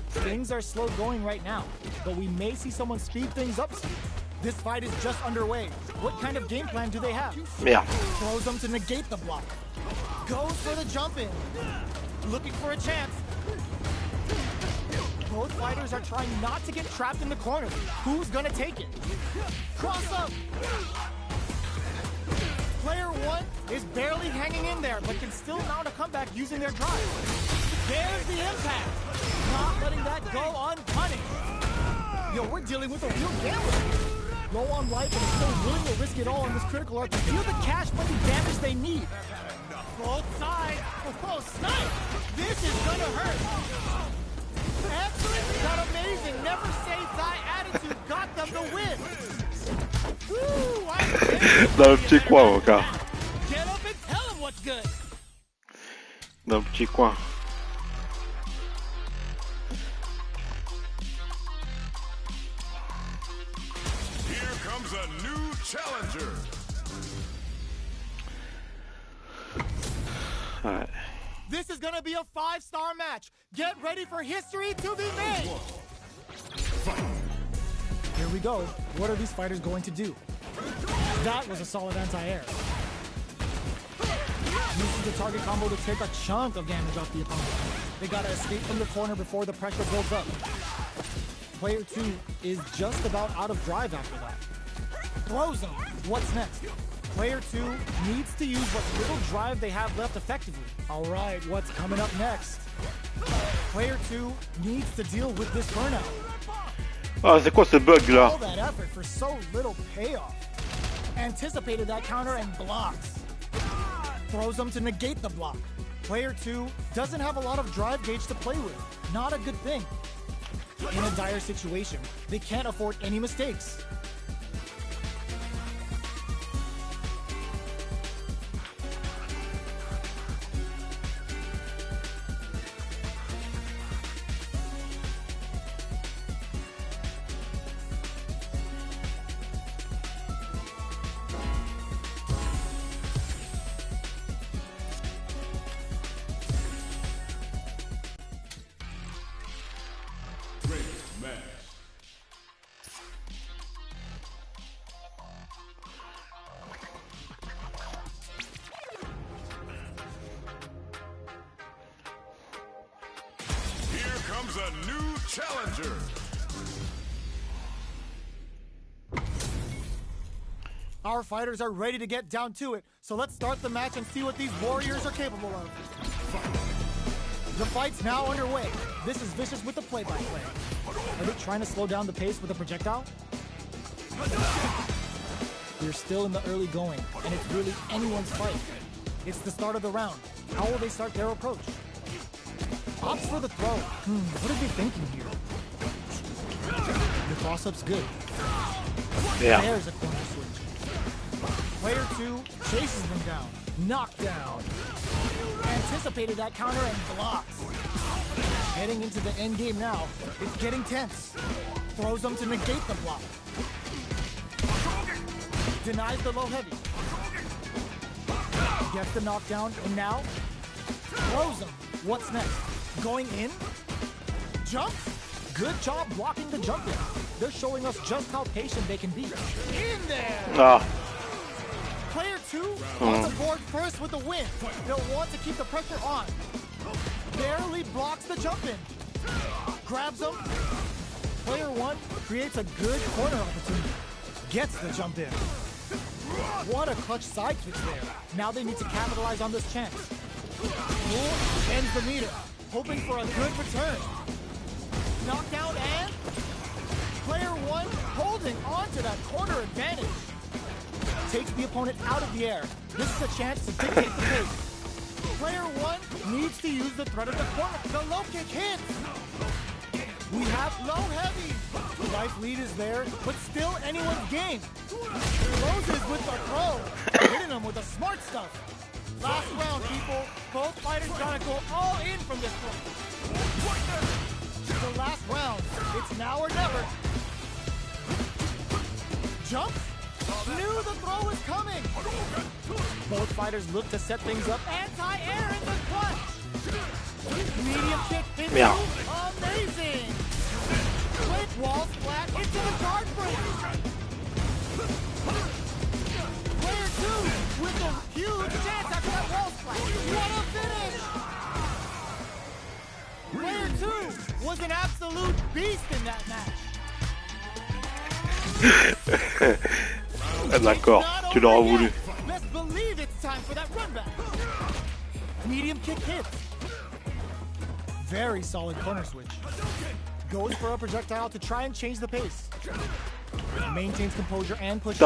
Things are slow going right now, but we may see someone speed things up soon. This fight is just underway. What kind of game plan do they have? Merde. Throws them to negate the block. Goes for the jump in. Looking for a chance. Both fighters are trying not to get trapped in the corner. Who's gonna take it? Cross up. Player 1 is barely hanging in there, but can still mount a comeback using their drive. There's the impact. Not letting that go unpunished. Yo, we're dealing with a real gambler. Low on life and still willing to risk it all in this critical art to deal the cash money damage they need. Both sides. Oh, snipe. This is gonna hurt. Excellent. That amazing. Never say die attitude got them the win. Woo, Dans le petit coin, mon gars. Get up and tell him what's good. Dans le petit coin. Here comes a new challenger. Ouais. This is gonna be a 5-star match. Get ready for history to be made. Here we go. What are these fighters going to do? That was a solid anti-air. Uses the target combo to take a chunk of damage off the opponent. They gotta escape from the corner before the pressure builds up. Player 2 is just about out of drive after that. Throws them. What's next? Player 2 needs to use what little drive they have left effectively. All right, what's coming up next? Player 2 needs to deal with this burnout. Ah, c'est quoi ce bug là? All that effort for so little payoff. Anticipated that counter and blocks. Throws them to negate the block. Player 2 doesn't have a lot of drive gauge to play with. Not a good thing. In a dire situation, they can't afford any mistakes. A new challenger. Our fighters are ready to get down to it, so let's start the match and see what these warriors are capable of. The fight's now underway. This is Vicious with the play-by-play. Are they trying to slow down the pace with a projectile? We're still in the early going, and it's really anyone's fight. It's the start of the round. How will they start their approach? Opts for the throw. What are they thinking here? The cross-up's good. Yeah. There's a corner switch. Player 2 chases them down. Knockdown. Anticipated that counter and blocks. Heading into the end game now. It's getting tense. Throws them to negate the block. Denies the low heavy. Gets the knockdown, and now throws them. What's next? Going in? Jump? Good job blocking the jump in. They're showing us just how patient they can be. In there! Ah. Player 2 on the board first with the win. They'll want to keep the pressure on. Barely blocks the jump in. Grabs them. Player 1 creates a good corner opportunity. Gets the jump in. What a clutch side switch there. Now they need to capitalize on this chance. Ends the meter, hoping for a good return. Knockdown and player 1 holding on to that corner advantage. Takes the opponent out of the air. This is a chance to dictate the pace. Player 1 needs to use the threat of the corner. The low kick hits. We have low heavy. Life lead is there, but still anyone's game. Closes with the throw. Hitting them with the smart stuff. Last round, people. Both fighters gotta go all in from this point. The last round. It's now or never. Jump. Knew the throw was coming. Both fighters look to set things up. Anti-air in the clutch. Medium kick into. Amazing. Quick wall splat into the guard break. Player 2 with a huge chance after that wall splat. What a finish. Player 2 was an absolute beast in that match. D'accord, tu l'auras voulu. Let's believe it's time for that run back. Medium kick hits. Very solid corner switch. Goes for a projectile to try and change the pace. Maintains composure and pushes.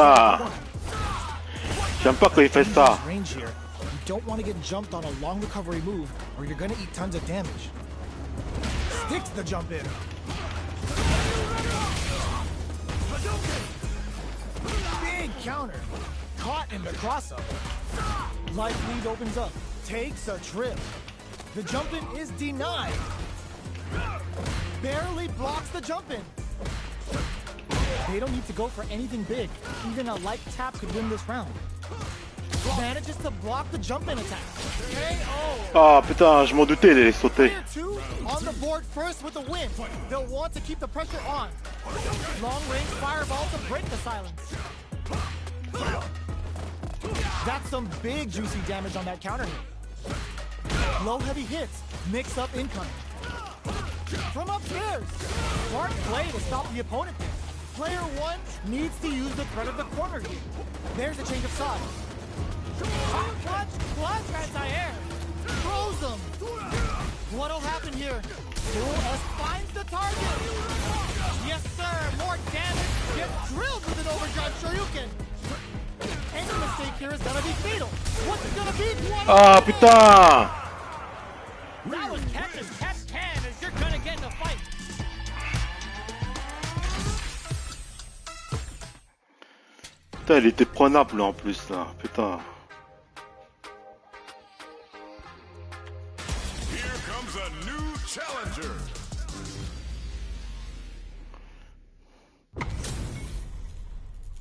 J'aime pas quand il fait ça. Range here. You don't want to get jumped on a long recovery move, or you're gonna eat tons of damage. Sticks the jump in. Big counter. Caught in the cross-up. Life lead opens up. Takes a trip. The jump in is denied. Barely blocks the jump in. They don't need to go for anything big. Even a light tap could win this round. Manages to block the jump in attack. Ah putain, je m'en doutais, il allait sauter. Player 2 on the board first with a win. They'll want to keep the pressure on. Long range fireball to break the silence. That's some big juicy damage on that counter hit. Low heavy hits, mix up incoming. From upstairs, smart play to stop the opponent there. Player 1 needs to use the threat of the corner here. There's a change of sides. Hot clutch plus anti-air. Throws him. What'll happen here? Full S finds the target. Yes, sir. More damage. Gets drilled with an overdrive Shoryuken. Any mistake here is gonna be fatal. What's it gonna be? Ah putain! That was catch as catch can as you're gonna get in a fight. Putain, il était prenable en plus là, putain. Here comes a new challenger.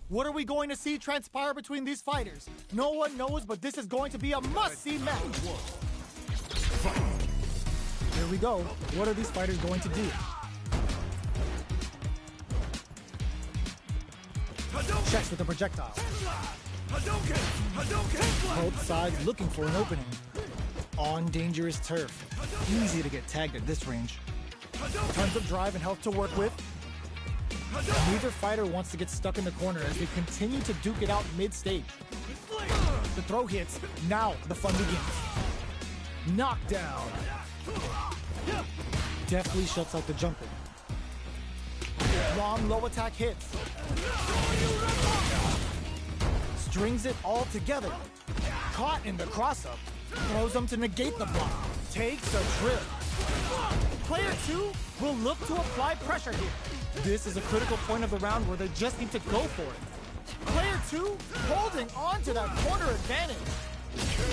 What are we going to see transpire between these fighters? No one knows, but this is going to be a must-see match. Here we go. What are these fighters going to do? Checks with the projectile. Both sides looking for an opening. On dangerous turf. Easy to get tagged at this range. Tons of drive and health to work with. Neither fighter wants to get stuck in the corner as they continue to duke it out mid-stage. The throw hits. Now the fun begins. Knockdown. Deftly shuts out the jumping. Long low attack hits. Strings it all together. Caught in the cross-up. Throws them to negate the block. Takes a trip. Player 2 will look to apply pressure here. This is a critical point of the round where they just need to go for it. Player 2 holding on to that corner advantage.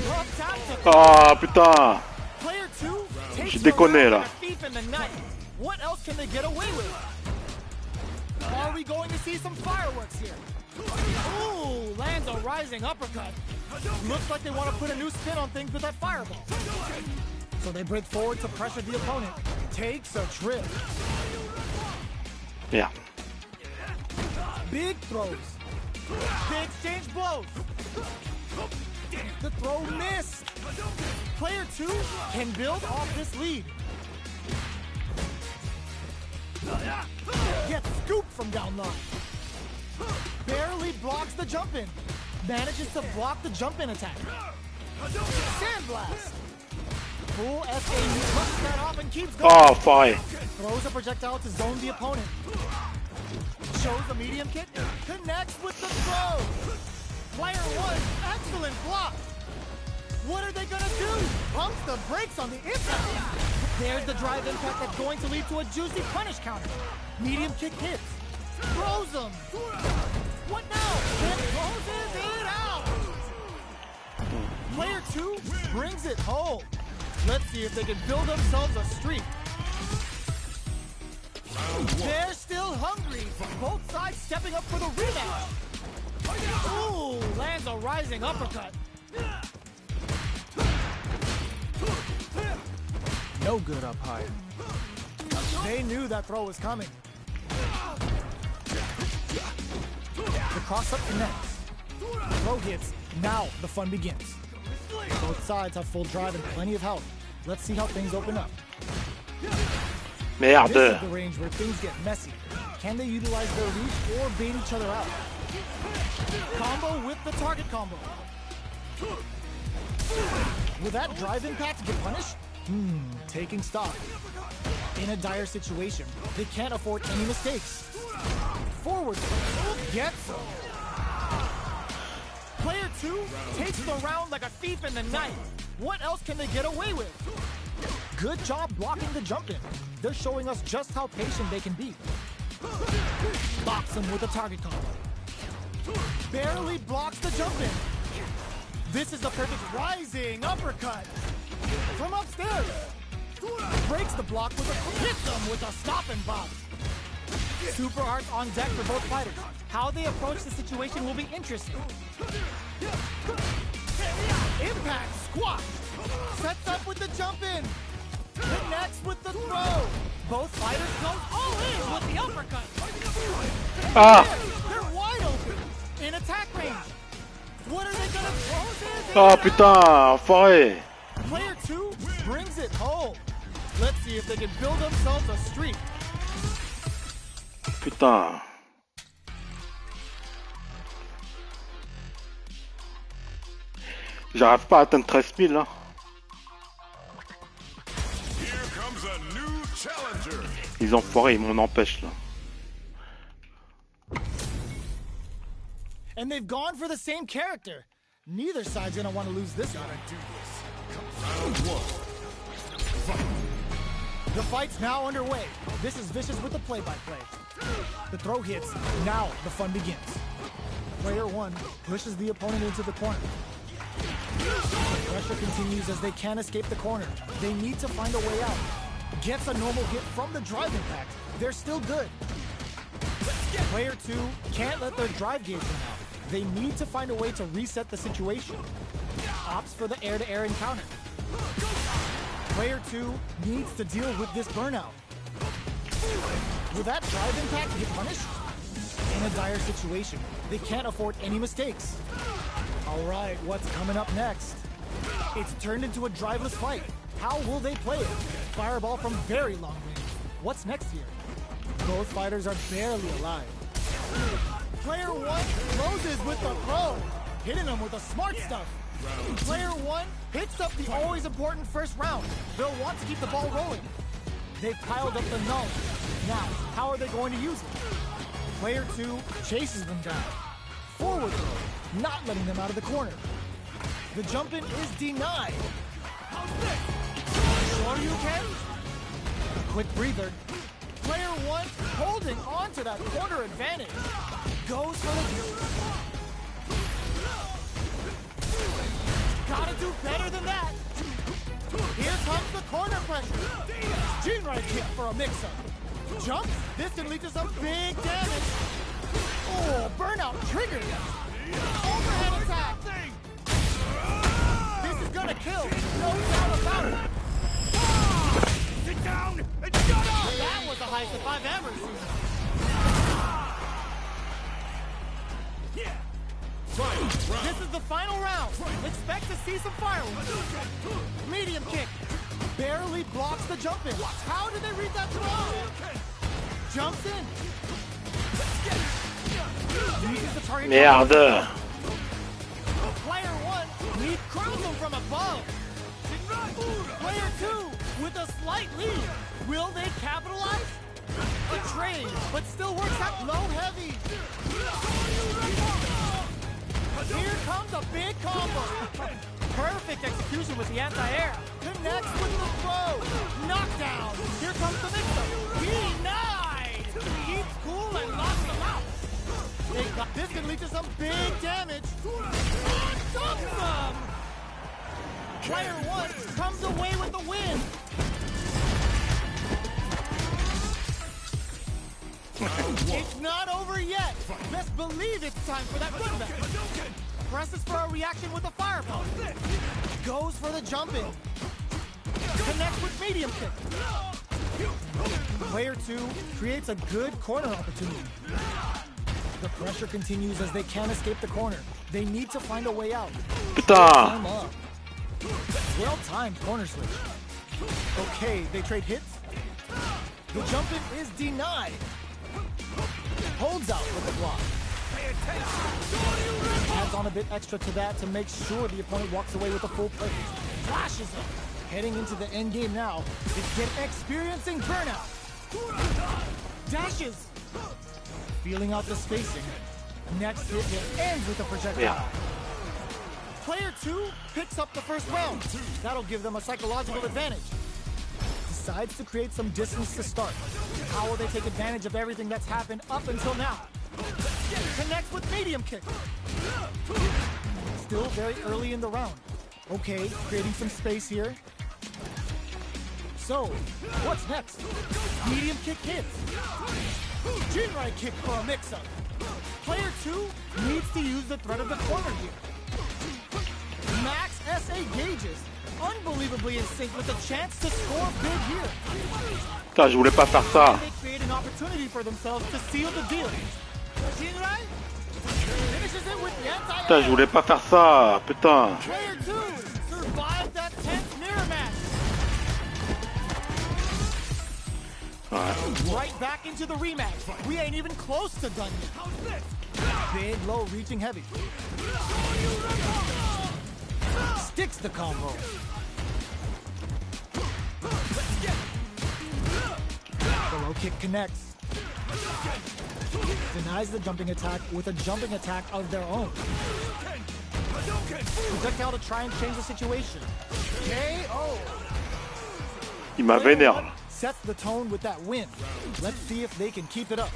Rough tap to Ah putain! Player 2 takes J'ai déconné là. a thief in the night. What else can they get away with? Are we going to see some fireworks here? Ooh, lands a rising uppercut. Looks like they want to put a new spin on things with that fireball. So they break forward to pressure the opponent. Takes a trip. Yeah. Big throws. They exchange blows. The throw missed. Player 2 can build off this lead. Gets scooped from down low. Barely blocks the jump in. Manages to block the jump in attack. Sandblast. Full SAU cuts that off and keeps going. Oh, fine. Throws a projectile to zone the opponent. Shows a medium kick. Connects with the throw. Player 1, excellent block. What are they gonna do? Pumps the brakes on the impact. There's the drive impact that's going to lead to a juicy punish counter. Medium kick hits. Throws them. What now? And closes it out. Player 2 brings it home. Let's see if they can build themselves a streak. They're still hungry. Both sides stepping up for the rematch. Ooh, lands a rising uppercut. No good up high. They knew that throw was coming. The cross-up connects. Throw hits. Now the fun begins. Both sides have full drive and plenty of health. Let's see how things open up. Merde. This is the range where things get messy. Can they utilize their reach or bait each other out? Combo with the target combo. Will that drive impact get punished? Taking stock. In a dire situation, they can't afford any mistakes. Forward throw gets them. Player 2 takes the round like a thief in the night. What else can they get away with? Good job blocking the jump in. They're showing us just how patient they can be. Box him with a target combo. Barely blocks the jump in. This is the perfect rising uppercut. From upstairs. Breaks the block with a hits them with a stop and bop. Super arts on deck for both fighters. How they approach the situation will be interesting. Impact squash. Sets up with the jump in. Connects with the throw. Both fighters go all in with the uppercut. They're wide open. In attack range. What are they gonna throw? Ah putain, enfoiré. Player 2 brings it home. Let's see if they can build themselves a streak. Putain. J'arrive pas à atteindre 13 000 là. Les enfoirés, ils m'en empêchent là. And they've gone for the same character. Neither side's gonna want to lose this one. The fight's now underway. This is Vicious with the play-by-play. The throw hits. Now the fun begins. Player 1 pushes the opponent into the corner. Pressure continues as they can't escape the corner. They need to find a way out. Gets a normal hit from the drive impact. They're still good. Player 2 can't let their drive gauge run out. They need to find a way to reset the situation. Opts for the air-to-air encounter. Player 2 needs to deal with this burnout. Will that drive impact get punished? In a dire situation, they can't afford any mistakes. All right, what's coming up next? It's turned into a driveless fight. How will they play it? Fireball from very long range. What's next here? Both fighters are barely alive. Player 1 closes with the throw, hitting them with the smart stuff. Player 1 picks up the always important first round. They'll want to keep the ball rolling. They've piled up the null. Now, how are they going to use it? Player 2 chases them down. Forward throw, not letting them out of the corner. The jump-in is denied. Sure you can? Quick breather. Player 1 holding on to that corner advantage. Goes for the... Gotta do better than that. Here comes the corner pressure. Gene-right kick for a mix-up. Jumps. This can lead to some big damage. Oh, burnout triggered. Overhead attack. This is gonna kill. No doubt about it. Sit down and shut up. That was the highest if I've ever seen. This is the final round. Expect to see some fireworks. Medium kick. Barely blocks the jump in. How did they read that throw? Jumps in. Uses the target. Merde. Player 1 needs Chrome from above. Player 2 with a slight lead. Will they capitalize? A trade, but still works out low heavy. Here comes a big combo. Perfect execution with the anti-air. Connects with the throw. Knockdown. Here comes the mix-up. Denied. Keeps cool and knocks them out. This can lead to some big damage. Awesome. Player 1 comes away with the win. It's not over yet. Best believe it's time for that comeback. Presses for a reaction with a fireball. Goes for the jump in. Connects with medium kick. Player 2 creates a good corner opportunity. The pressure continues as they can't escape the corner. They need to find a way out. Putain. Well-timed corner switch. Okay, they trade hits. The jump in is denied. Holds out with the block. Adds on a bit extra to that to make sure the opponent walks away with a full plate. Flashes him. Heading into the end game now. It's experiencing burnout. Dashes. Feeling out the spacing. Next hit ends with a projectile. Yeah. Player 2 picks up the first round. That'll give them a psychological advantage. Decides to create some distance to start. How will they take advantage of everything that's happened up until now? Connects with medium kick. Still very early in the round. Okay, creating some space here. So, what's next? Medium kick hits. Jinrai kick for a mix-up. Player 2 needs to use the threat of the corner here. Max SA gauges. Unbelievably in sync with a chance to score big here. Putain, je voulais pas faire ça. They create an opportunity for themselves to seal the deal. Jinrai finishes it with the anti-air. Putain, je voulais pas faire ça. Putain. Player 2 survived that tense mirror match. Right back into the rematch. We ain't even close to done yet. Big, low, reaching heavy. Sticks the combo. The low kick connects. Denies the jumping attack with a jumping attack of their own. Projectile to try and change the situation. KO. Il m'a vénère là. Sets the tone with that win. Let's see if they can keep it up.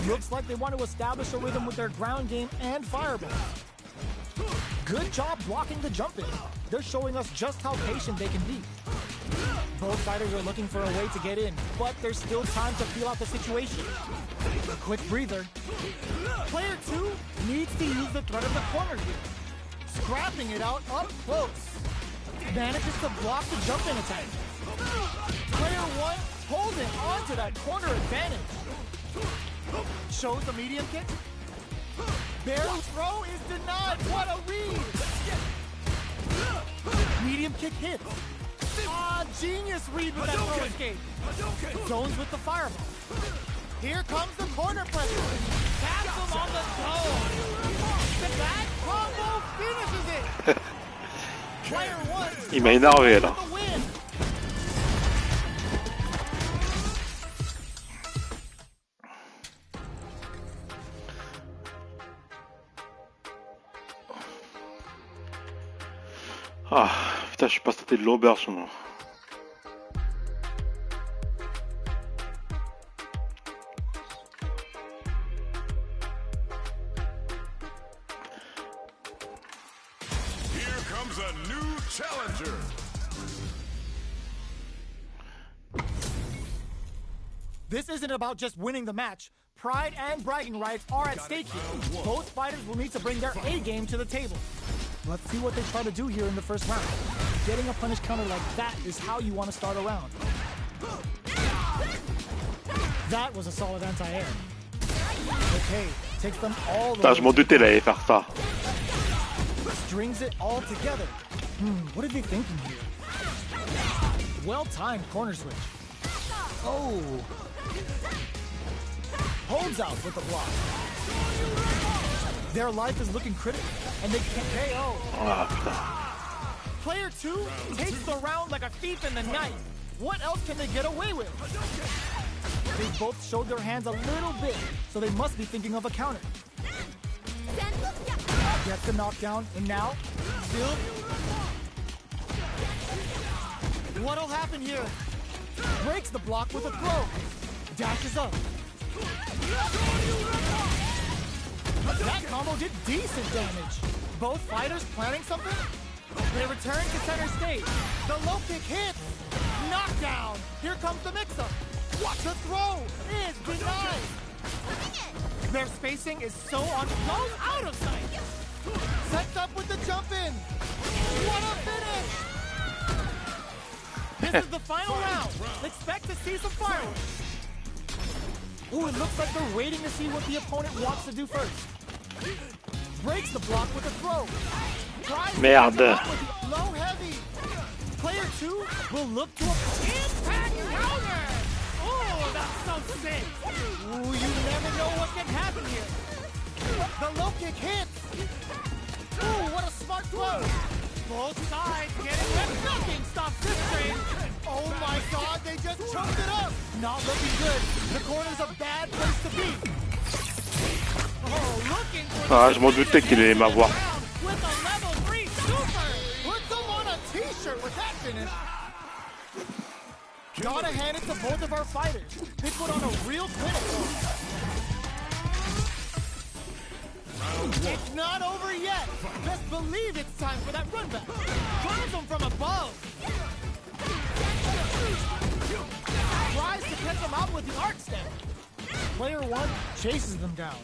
Looks like they want to establish a rhythm with their ground game and fireball. Good job blocking the jump in. They're showing us just how patient they can be. Both fighters are looking for a way to get in, but there's still time to feel out the situation. Quick breather. Player 2 needs to use the threat of the corner here. Scrapping it out up close. Manages to block the jump-in attack. Player 1 holding on to that corner advantage. Shows the medium kick. Barrel throw is denied. What a read! Medium kick hits. Ah, genius read with that throw escape. Zones with the fireball. Here comes the corner pressure. Taps him on the toe. That combo finishes it. Player 1. Il m'a énervé là. Ah, putain, je suis pas sauté de l'auberge, moi. Here comes a new challenger. This isn't about just winning the match. Pride and bragging rights are at stake here. Both fighters will need to bring their A game to the table. Let's see what they try to do here in the first round. Getting a punish counter like that is how you want to start a round. That was a solid anti-air. Okay, takes them all the Putain, way. je m'en doutais, il allait faire ça. Strings it all together. What are they thinking here? Well-timed corner switch. Oh. Holds out with the block. Their life is looking critical, and they can't KO. Ah, putain. Player 2 takes the round like a thief in the night. What else can they get away with? They both showed their hands a little bit, so they must be thinking of a counter. Gets the knockdown, and now, still. What'll happen here? Breaks the block with a throw. Dashes up. That combo did decent damage. Both fighters planning something? They return to center stage. The low kick hits. Knockdown. Here comes the mix-up. The throw is denied. Their spacing is so on. Goes out of sight. Sets up with the jump in. What a finish! This is the final round. Expect to see some fireworks. Ooh, it looks like they're waiting to see what the opponent wants to do first. Breaks the block with a throw. Merde. Low heavy. Player 2 will look to impact counter. Oh, that's so sick. Ooh, you never know what can happen here. The low kick hits. Ooh, what a smart throw. Both sides getting red. Nothing stops this train. Oh my God, they just choked it up. Not looking good. The corner's a bad place to be. Oh, looking for Ah, je m'en doutais qu'il allait m'avoir. with a level 3 super. Put them on a t-shirt with that finish. Gotta hand it to both of our fighters. They put on a real clinic. It's not over yet. Best believe it's time for that run back. Drives them from above. Tries to catch them out with the arc step. Player 1 chases them down.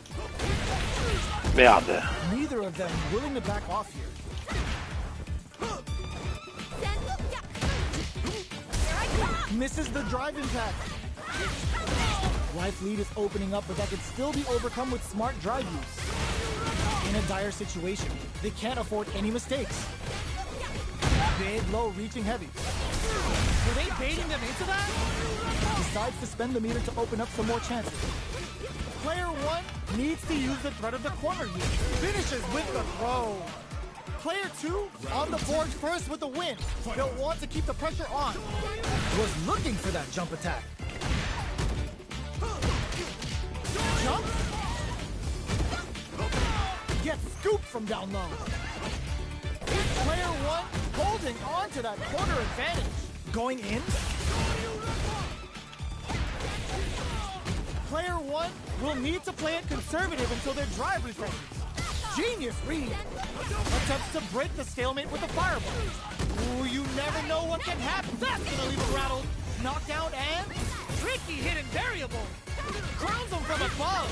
Merde. Neither of them willing to back off here. Misses the drive impact. Life lead is opening up, but that can still be overcome with smart drive use. In a dire situation, they can't afford any mistakes. Big, low, reaching heavy. Were they baiting them into that? Decides to spend the meter to open up some more chances. Player 1 needs to use the threat of the corner here. Finishes with the throw. Player 2 on the board first with the win. They'll want to keep the pressure on. Was looking for that jump attack. Jump. Gets scooped from down low. Player 1 holding on to that corner advantage. Going in. Player 1 will need to play it conservative until their drive refreshes. Genius read. Attempts to break the stalemate with a fireball. Ooh, you never know what can happen. That's gonna leave it rattled. Knockdown and tricky hidden variable. Crowns them from above.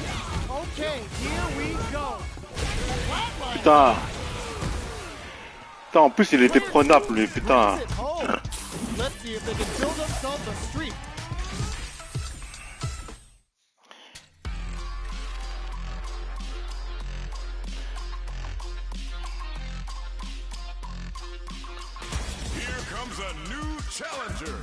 Okay, here we go. Putain. Putain, en plus il était prenable lui, putain. Let's see if they can build themselves a streak. A new challenger.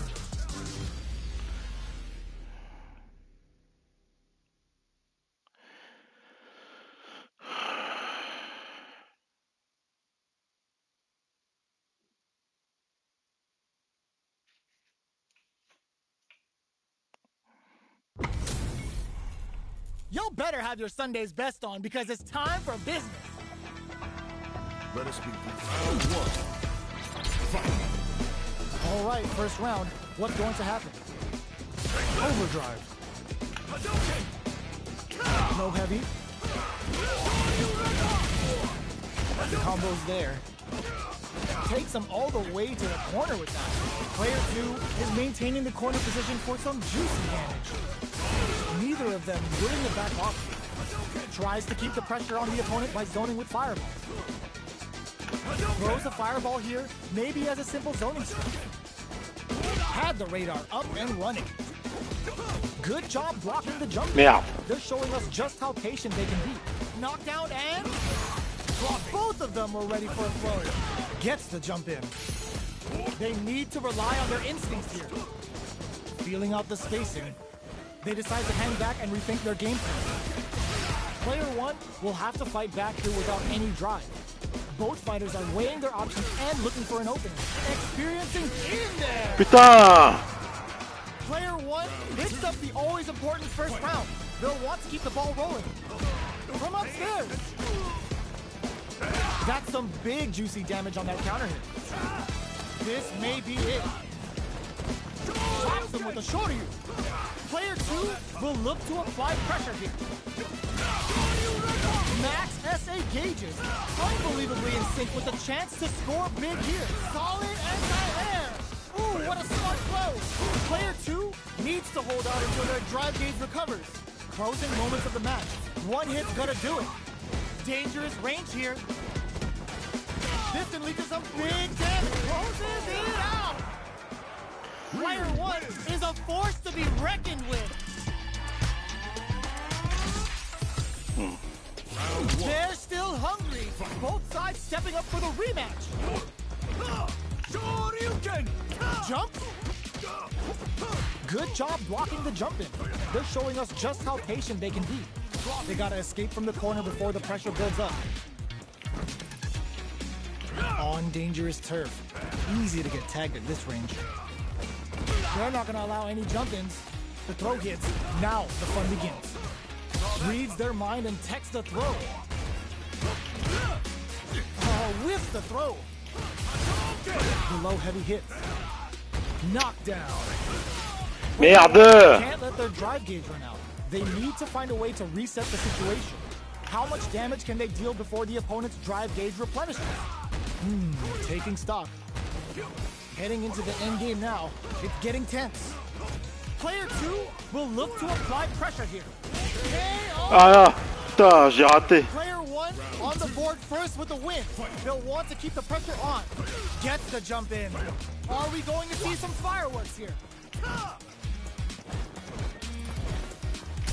Y'all better have your Sunday's best on because it's time for business. Let us begin. Round 1. Fight. All right, first round. What's going to happen? Overdrive. No heavy. The combo's there. Takes him all the way to the corner with that. Player 2 is maintaining the corner position for some juicy damage. Neither of them willing to back off. Tries to keep the pressure on the opponent by zoning with fireballs. Throws a fireball here, maybe as a simple zoning strike. Had the radar up and running. Good job blocking the jump. Merde. They're showing us just how patient they can be. Knockdown and block. Both of them were ready for a throw. Gets the jump in. They need to rely on their instincts here. Feeling out the spacing, they decide to hang back and rethink their game plan. Player 1 will have to fight back here without any drive. Both fighters are weighing their options and looking for an opening. Experiencing in there! Putain! Player 1 hits up the always important first round. They'll want to keep the ball rolling. From upstairs! That's some big juicy damage on that counter hit. This may be it. Drops him with a shorty. Player 2 will look to apply pressure here. Max SA gauges, unbelievably in sync with a chance to score big here. Solid anti-air. Ooh, what a smart throw. Player 2 needs to hold hold out until their drive gauge recovers. Closing moments of the match. One hit's gonna do it. Dangerous range here. This can lead to some big damage. Closes it out. Player 1 is a force to be reckoned with. They're still hungry. Both sides stepping up for the rematch. Jump. Good job blocking the jump in. They're showing us just how patient they can be. They gotta escape from the corner before the pressure builds up. On dangerous turf. Easy to get tagged at this range. They're not gonna allow any jump-ins. The throw hits. Now the fun begins. Reads their mind and techs the throw. Whiffs the throw. Below heavy hits. Knockdown. Merde! Can't let their drive gauge run out. They need to find a way to reset the situation. How much damage can they deal before the opponent's drive gauge replenishes? Taking stock. Heading into the end game now. It's getting tense. Player 2 will look to apply pressure here. Ah, putain, j'ai raté. Player 1 on the board first with the win. They'll want to keep the pressure on. Gets the jump in. Are we going to see some fireworks here?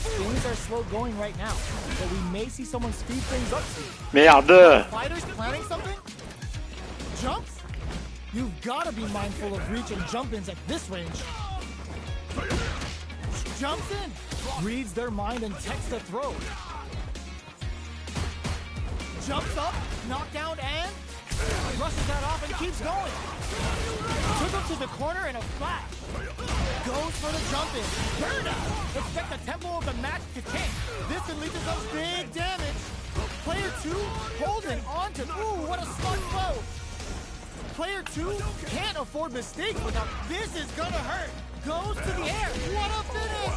Things are slow going right now, but we may see someone speed things up soon. Merde! Fighters planning something? Jumps? You've got to be mindful of reach and jump-ins at this range. Jumps in, reads their mind and techs the throw. Jumps up, knockdown, and brushes that off and keeps going. Took him to the corner in a flash. Goes for the jump in. Burnout. Expect the tempo of the match to tank. This can lead to some big damage. Player 2 holding on to. Ooh, what a smart throw. Player 2 can't afford mistakes without. This is gonna hurt. Goes to the air. What a finish.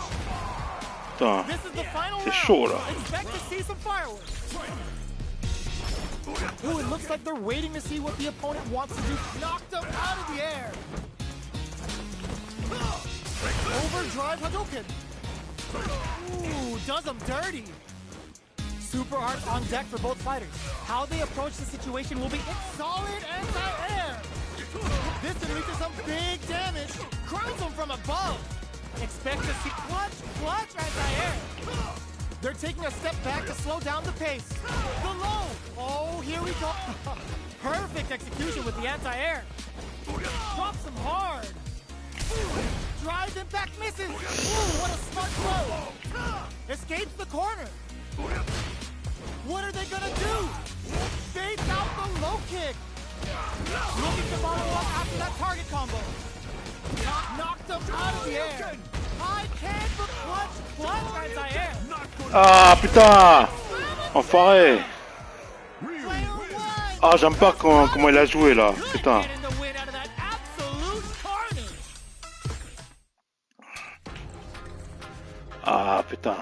Putain, This is the final c'est round. chaud là. Expect to see some fireworks. Ooh, it looks like they're waiting to see what the opponent wants to do. Knocked him out of the air. Overdrive Hadouken. Ooh, does them dirty. Super art on deck for both fighters. How they approach the situation will be solid anti-air. This can lead to some big damage. Crowns them from above. Expect to see clutch anti-air. They're taking a step back to slow down the pace. The low. Oh, here we go. Perfect execution with the anti-air. Drops them hard. Drive impact misses. Ooh, what a smart throw. Escapes the corner. What are they gonna do? Fades out the low kick. Looking to follow up after that target combo. Knocked them out of the air. High can for clutch anti-air. Ah, putain! Enfoiré! Ah, j'aime pas comment il a joué là, putain. Ah, putain.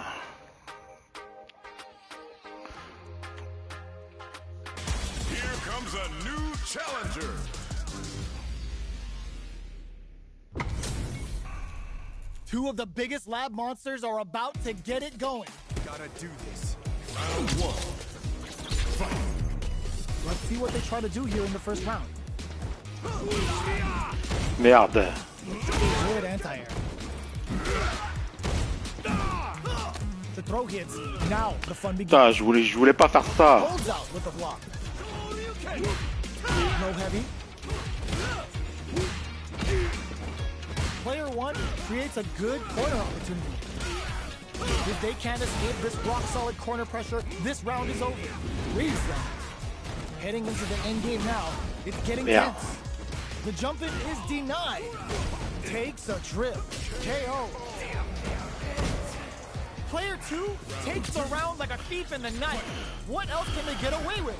Here comes a new challenger. Two of the biggest lab monsters are about to get it going. Gotta do this. Round 1. Fight. Let's see what they try to do here in the first round. Merde. Good anti-air. The throw hits. Now the fun begins. Putain, je voulais pas faire ça. Holds out with the block. No heavy. Player 1 creates a good corner opportunity. If they can't escape this rock-solid corner pressure, this round is over. Reads them. Heading into the end game now, it's getting tense. The jump-in is denied. Takes a trip. KO. Player 2 takes the round like a thief in the night. What else can they get away with?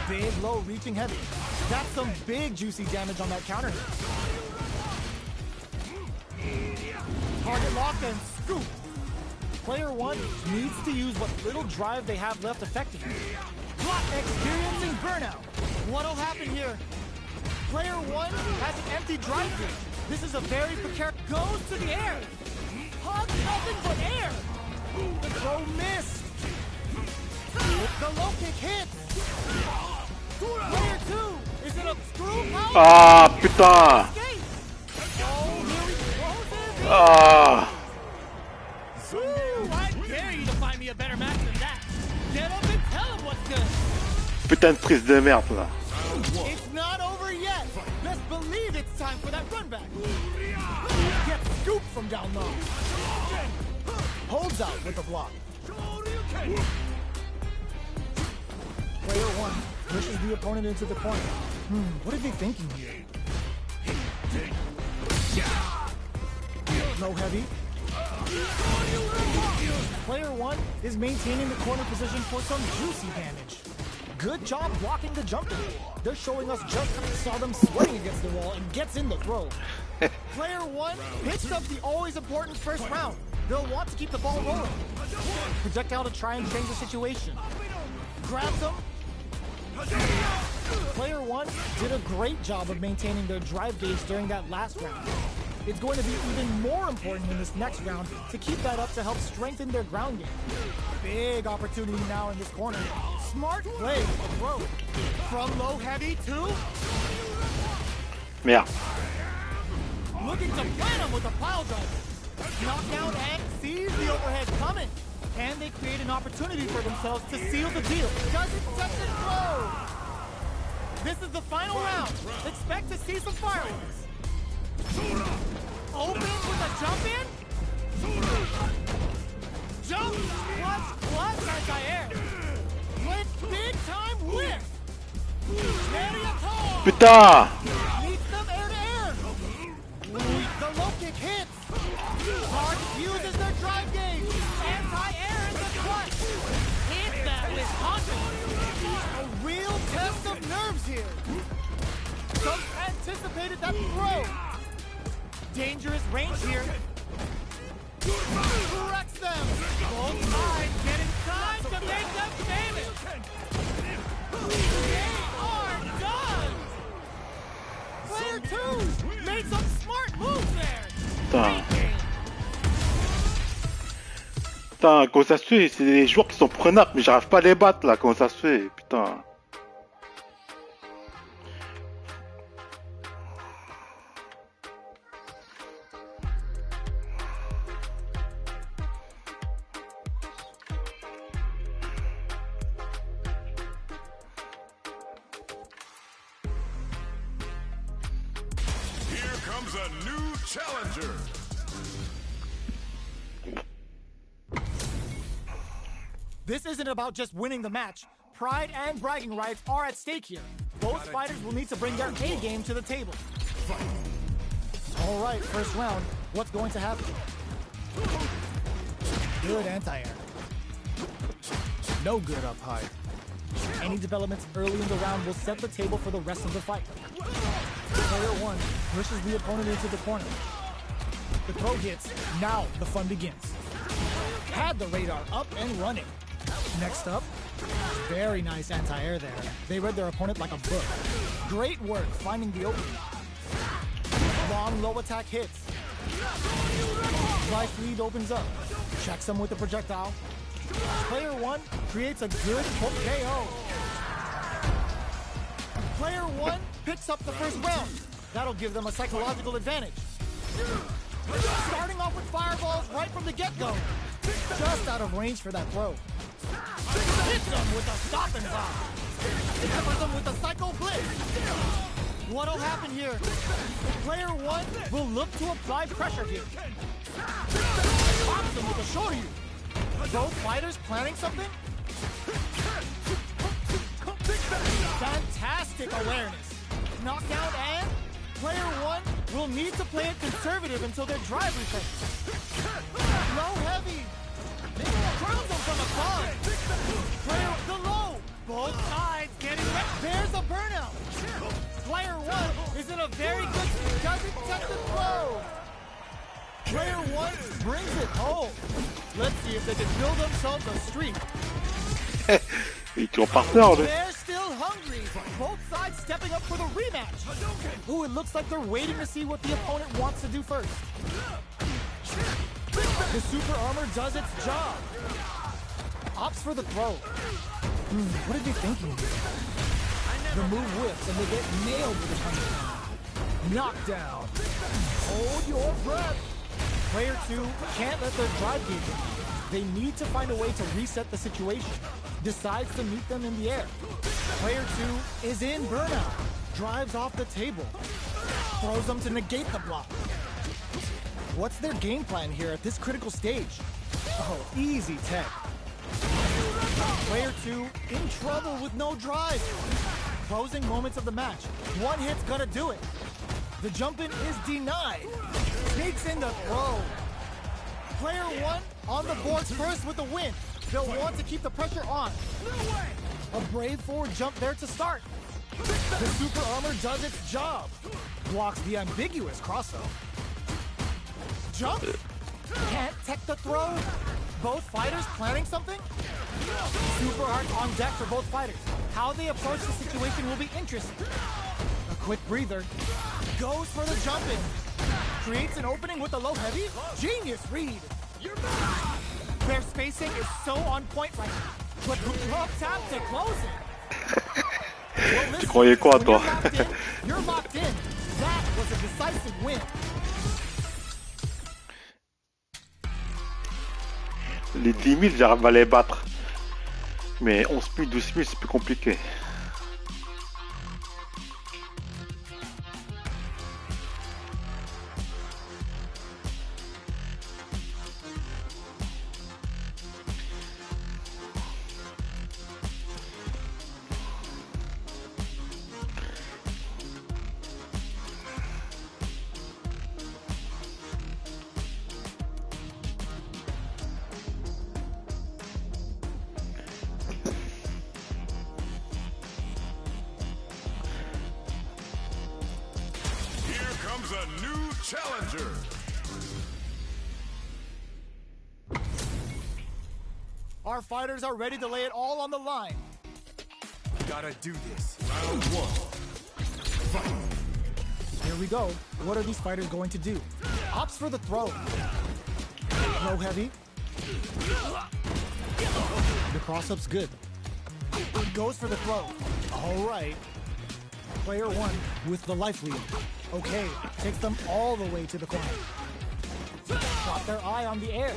Big low reaching heavy. That's some big juicy damage on that counter hit. Target lock and scoop. Player 1 needs to use what little drive they have left effectively. Experiencing burnout. What'll happen here? Player 1 has an empty drive gauge. This is a very precarious. Goes to the air. nothing but air. The throw missed. The low kick hits. Player 2 is in a screw power. Ah, putain. Oh, here he closes. Ah. Ooh, I dare you to find me a better match than that. Get up and tell him what's good. Putain de prise de merde là. It's not over yet. Best believe it's time for that run back. Gets scooped from down low. Holds out with the block. Player 1 pushes the opponent into the corner. What are they thinking here? Low heavy. Player 1 is maintaining the corner position for some juicy damage. Good job blocking the jumper. They're showing us just how we saw them sweating against the wall and gets in the throw. Player 1 picks up the always important first round. They'll want to keep the ball rolling. Projectile to try and change the situation. Grabs them. Player 1 did a great job of maintaining their drive gauge during that last round. It's going to be even more important in this next round to keep that up to help strengthen their ground game. Big opportunity now in this corner. Smart play with the throw. From low heavy to... Merde. Looking to plant him with a pile driver. Knockdown and sees the overhead coming. And they create an opportunity for themselves to seal the deal. Doesn't touch the throw. This is the final round. Expect to see some fireworks. Open with a jump in. Jump plus anti-air. With big time whip. Putain. Meets them air to air. The low kick hits. Hard uses their drive gauge. Anti-air in the clutch. Hit that with confidence. A real test of nerves here. Some anticipated that throw. Dangerous range here. Corrects them. Both sides get inside to make them famous. They are done. Player 2 made some smart moves there. Putain. Putain, comment ça se fait? C'est des joueurs qui sont prenables, mais j'arrive pas à les battre là. Comment ça se fait? Putain. Here comes a new challenger. This isn't about just winning the match. Pride and bragging rights are at stake here. Both fighters will need to bring their A game to the table. All right, first round. What's going to happen? Good anti-air. No good up high. Any developments early in the round will set the table for the rest of the fight. Player 1 pushes the opponent into the corner. The throw hits. Now the fun begins. Had the radar up and running. Next up, very nice anti-air there. They read their opponent like a book. Great work finding the opening. Long low attack hits. Life lead opens up. Checks him with the projectile. Player 1 creates a good hook KO. Player 1 picks up the first round. That'll give them a psychological advantage. Starting off with fireballs right from the get-go. Just out of range for that throw. Hits them with a stop and block. Covers them with a psycho blitz. What'll happen here? Player 1 will look to apply pressure here. Pops them with a shoryu. Both fighters planning something? Fantastic awareness. Knockout and player 1 will need to play it conservative until their drive returns. Low heavy. Curls them from above. Player the low. Both sides getting hit. There's a burnout. Player 1 is in a very good, doesn't touch the throw. Player 1 brings it home. Let's see if they can build themselves a streak. Ils sont par peur, là. They're still hungry. Both sides stepping up for the rematch. Ooh, it looks like they're waiting to see what the opponent wants to do first. The super armor does its job. Opts for the throw. What are they thinking? The move whips and they get nailed with a punish. Knockdown. Hold your breath. Player 2 can't let their drive gauge in. They need to find a way to reset the situation. Decides to meet them in the air. Player 2 is in burnout. Drives off the table. Throws them to negate the block. What's their game plan here at this critical stage? Oh, easy tech. Player 2 in trouble with no drive. Closing moments of the match. One hit's gonna do it. The jump-in is denied. Sneaks in the throw. Player 1 on the board first with the win. They'll want to keep the pressure on. A brave forward jump there to start. The super armor does its job. Blocks the ambiguous crossover. Jump? Can't tech the throw? Both fighters planning something? Super art on deck for both fighters. How they approach the situation will be interesting. A quick breather. Goes for the jump-in. Creates an opening with the low heavy. Genius read. Their spacing is so on point right now. But who tapped to close it? Well, listen, Tu croyais quoi, toi? You're locked in. That was a decisive win. Les 10 000, j'arrive à les battre. Mais 11 000, 12 000, c'est plus compliqué. A new challenger. Our fighters are ready to lay it all on the line. Gotta do this. Round 1. Fight. Here we go. What are these fighters going to do? Opts for the throw. Low heavy. The cross-up's good. Goes for the throw. All right. Player 1 with the life lead. Okay, takes them all the way to the corner. Got their eye on the air.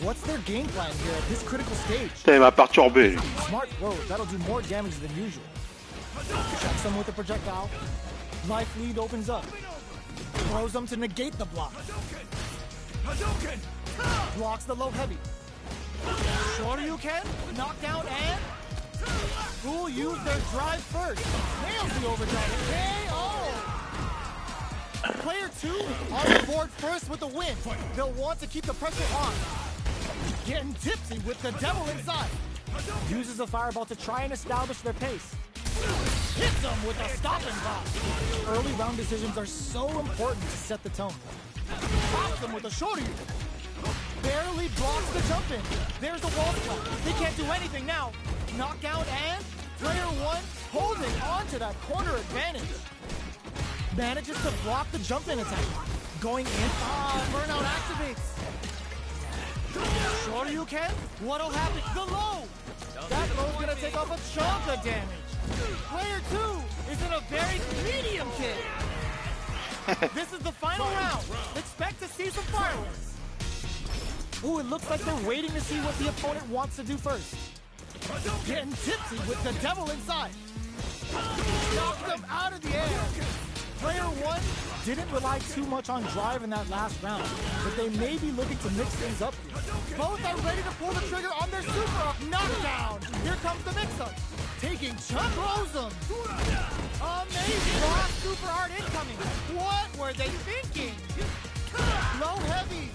What's their game plan here at this critical stage? Il m'a perturbé. Smart throw, that'll do more damage than usual. Checks them with a projectile. Life lead opens up. Throws them to negate the block. Blocks the low heavy. Shoryuken, knockdown and... Who'll use their drive first? Nails the overdrive. KO! Player 2 on the board first with the win. They'll want to keep the pressure on. Getting tipsy with the devil inside. Uses a fireball to try and establish their pace. Hits them with a stop and block. Early round decisions are so important to set the tone. Pops them with a Shoryu. Barely blocks the jump in. There's a wall slap. They can't do anything now. Knockout and player 1 holding on to that corner advantage. Manages to block the jump in attack. Going in. Burnout activates. Shoryuken? What'll happen? The low! That low's gonna take off a chunk of damage. Player 2 is in a very medium kick. This is the final round. Expect to see some fireworks. Ooh, it looks like they're waiting to see what the opponent wants to do first. Getting tipsy with the devil inside. Knocks them out of the air. Player 1 didn't rely too much on drive in that last round, but they may be looking to mix things up here. Both are ready to pull the trigger on their super up. Knockdown. Here comes the mix-up. Taking Chuck Rosem. Amazing. Rock super hard incoming. What were they thinking? Low heavy.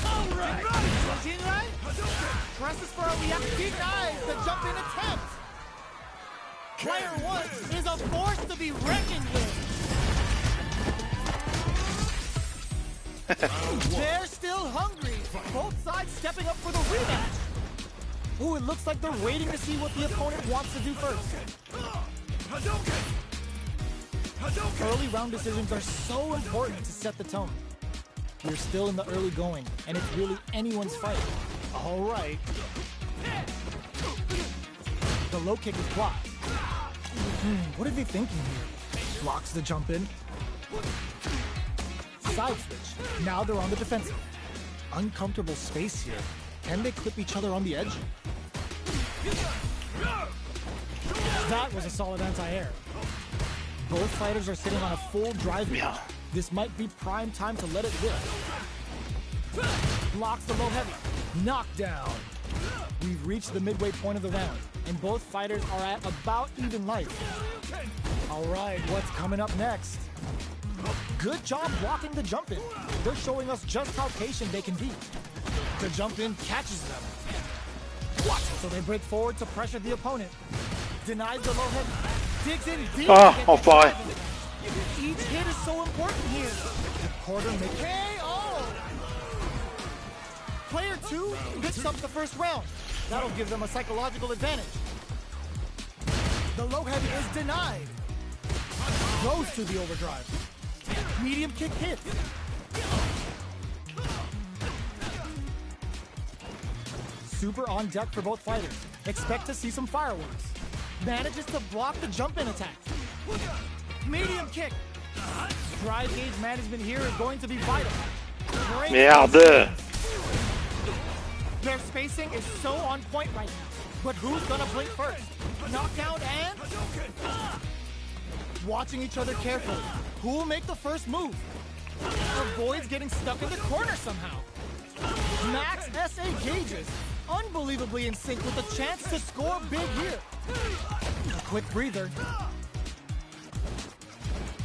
All right. Presses for a react. Denies the jump in attempt. Player 1 is a force to be reckoned with. They're still hungry. Both sides stepping up for the rematch. Ooh, it looks like they're waiting to see what the opponent wants to do first. Early round decisions are so important to set the tone. We're still in the early going, and it's really anyone's fight. All right. The low kick is blocked. What are they thinking here? Blocks the jump in. Side switch. Now they're on the defensive. Uncomfortable space here. Can they clip each other on the edge? That was a solid anti-air. Both fighters are sitting on a full drive. This might be prime time to let it rip. Blocks the low heavy. Knockdown. We've reached the midway point of the round, and both fighters are at about even life. All right, what's coming up next? Good job blocking the jump in. They're showing us just how patient they can be. The jump in catches them. So they break forward to pressure the opponent. Denies the low heavy. Digs in deep. Enfoiré. Each hit is so important here. The quarter make KO. Player 2 picks up the first round. That'll give them a psychological advantage. The low heavy is denied. Goes to the overdrive. Medium kick hits. Super on deck for both fighters. Expect to see some fireworks. Manages to block the jump-in attack. Medium kick. Drive gauge management here is going to be vital. Merde. Their spacing is so on point right now. But who's gonna blink first? Knockdown and... Watching each other carefully. Who will make the first move? Avoids getting stuck in the corner somehow. Max SA gauges. Unbelievably in sync with a chance to score big here. A quick breather.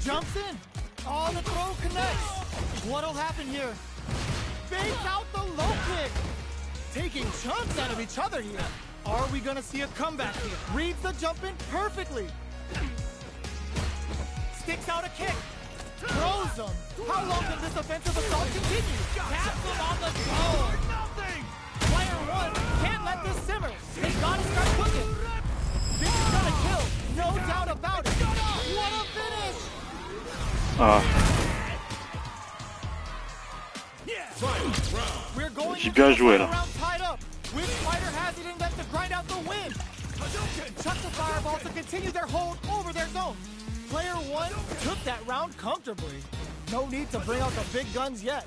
Jumps in. Oh, the throw connects. What'll happen here? Fake out the low kick. Taking chunks out of each other here. Are we gonna see a comeback here? Reads the jump in perfectly. Sticks out a kick. Throws them. How long can this offensive assault continue? Taps them on the toe. Nothing. Player 1 can't let this simmer. They gotta start cooking. This is gonna kill. No doubt about it. What a finish. We're going J'ai bien joué là. tied up. Which fighter has it in them to grind out the win? Chuck the fireball to continue their hold over their zone. Player 1 took that round comfortably. No need to bring out the big guns yet.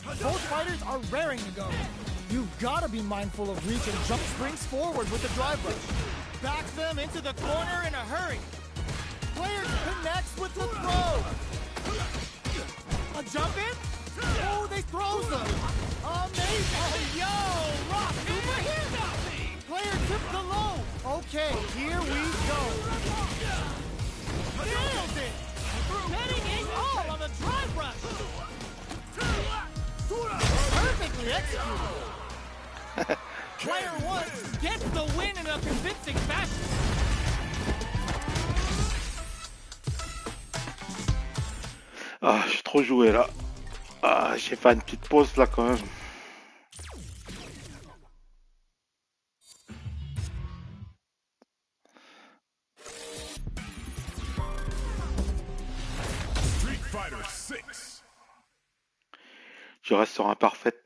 Both fighters are raring to go. You've got to be mindful of reach and jump. Springs forward with the drive rush. Backs them into the corner in a hurry. Player connects with the throw. A jump in? Oh, they throws them. Amazing. Oh, yo, rock super hit. Player tipped the low. Okay, here we go. Nails it. Betting it all on the drive rush. Perfectly executed. Player 1 gets the win in a convincing fashion. Ah, j'ai trop joué là. Ah, j'ai fait une petite pause là quand même. Je reste sur imparfaite.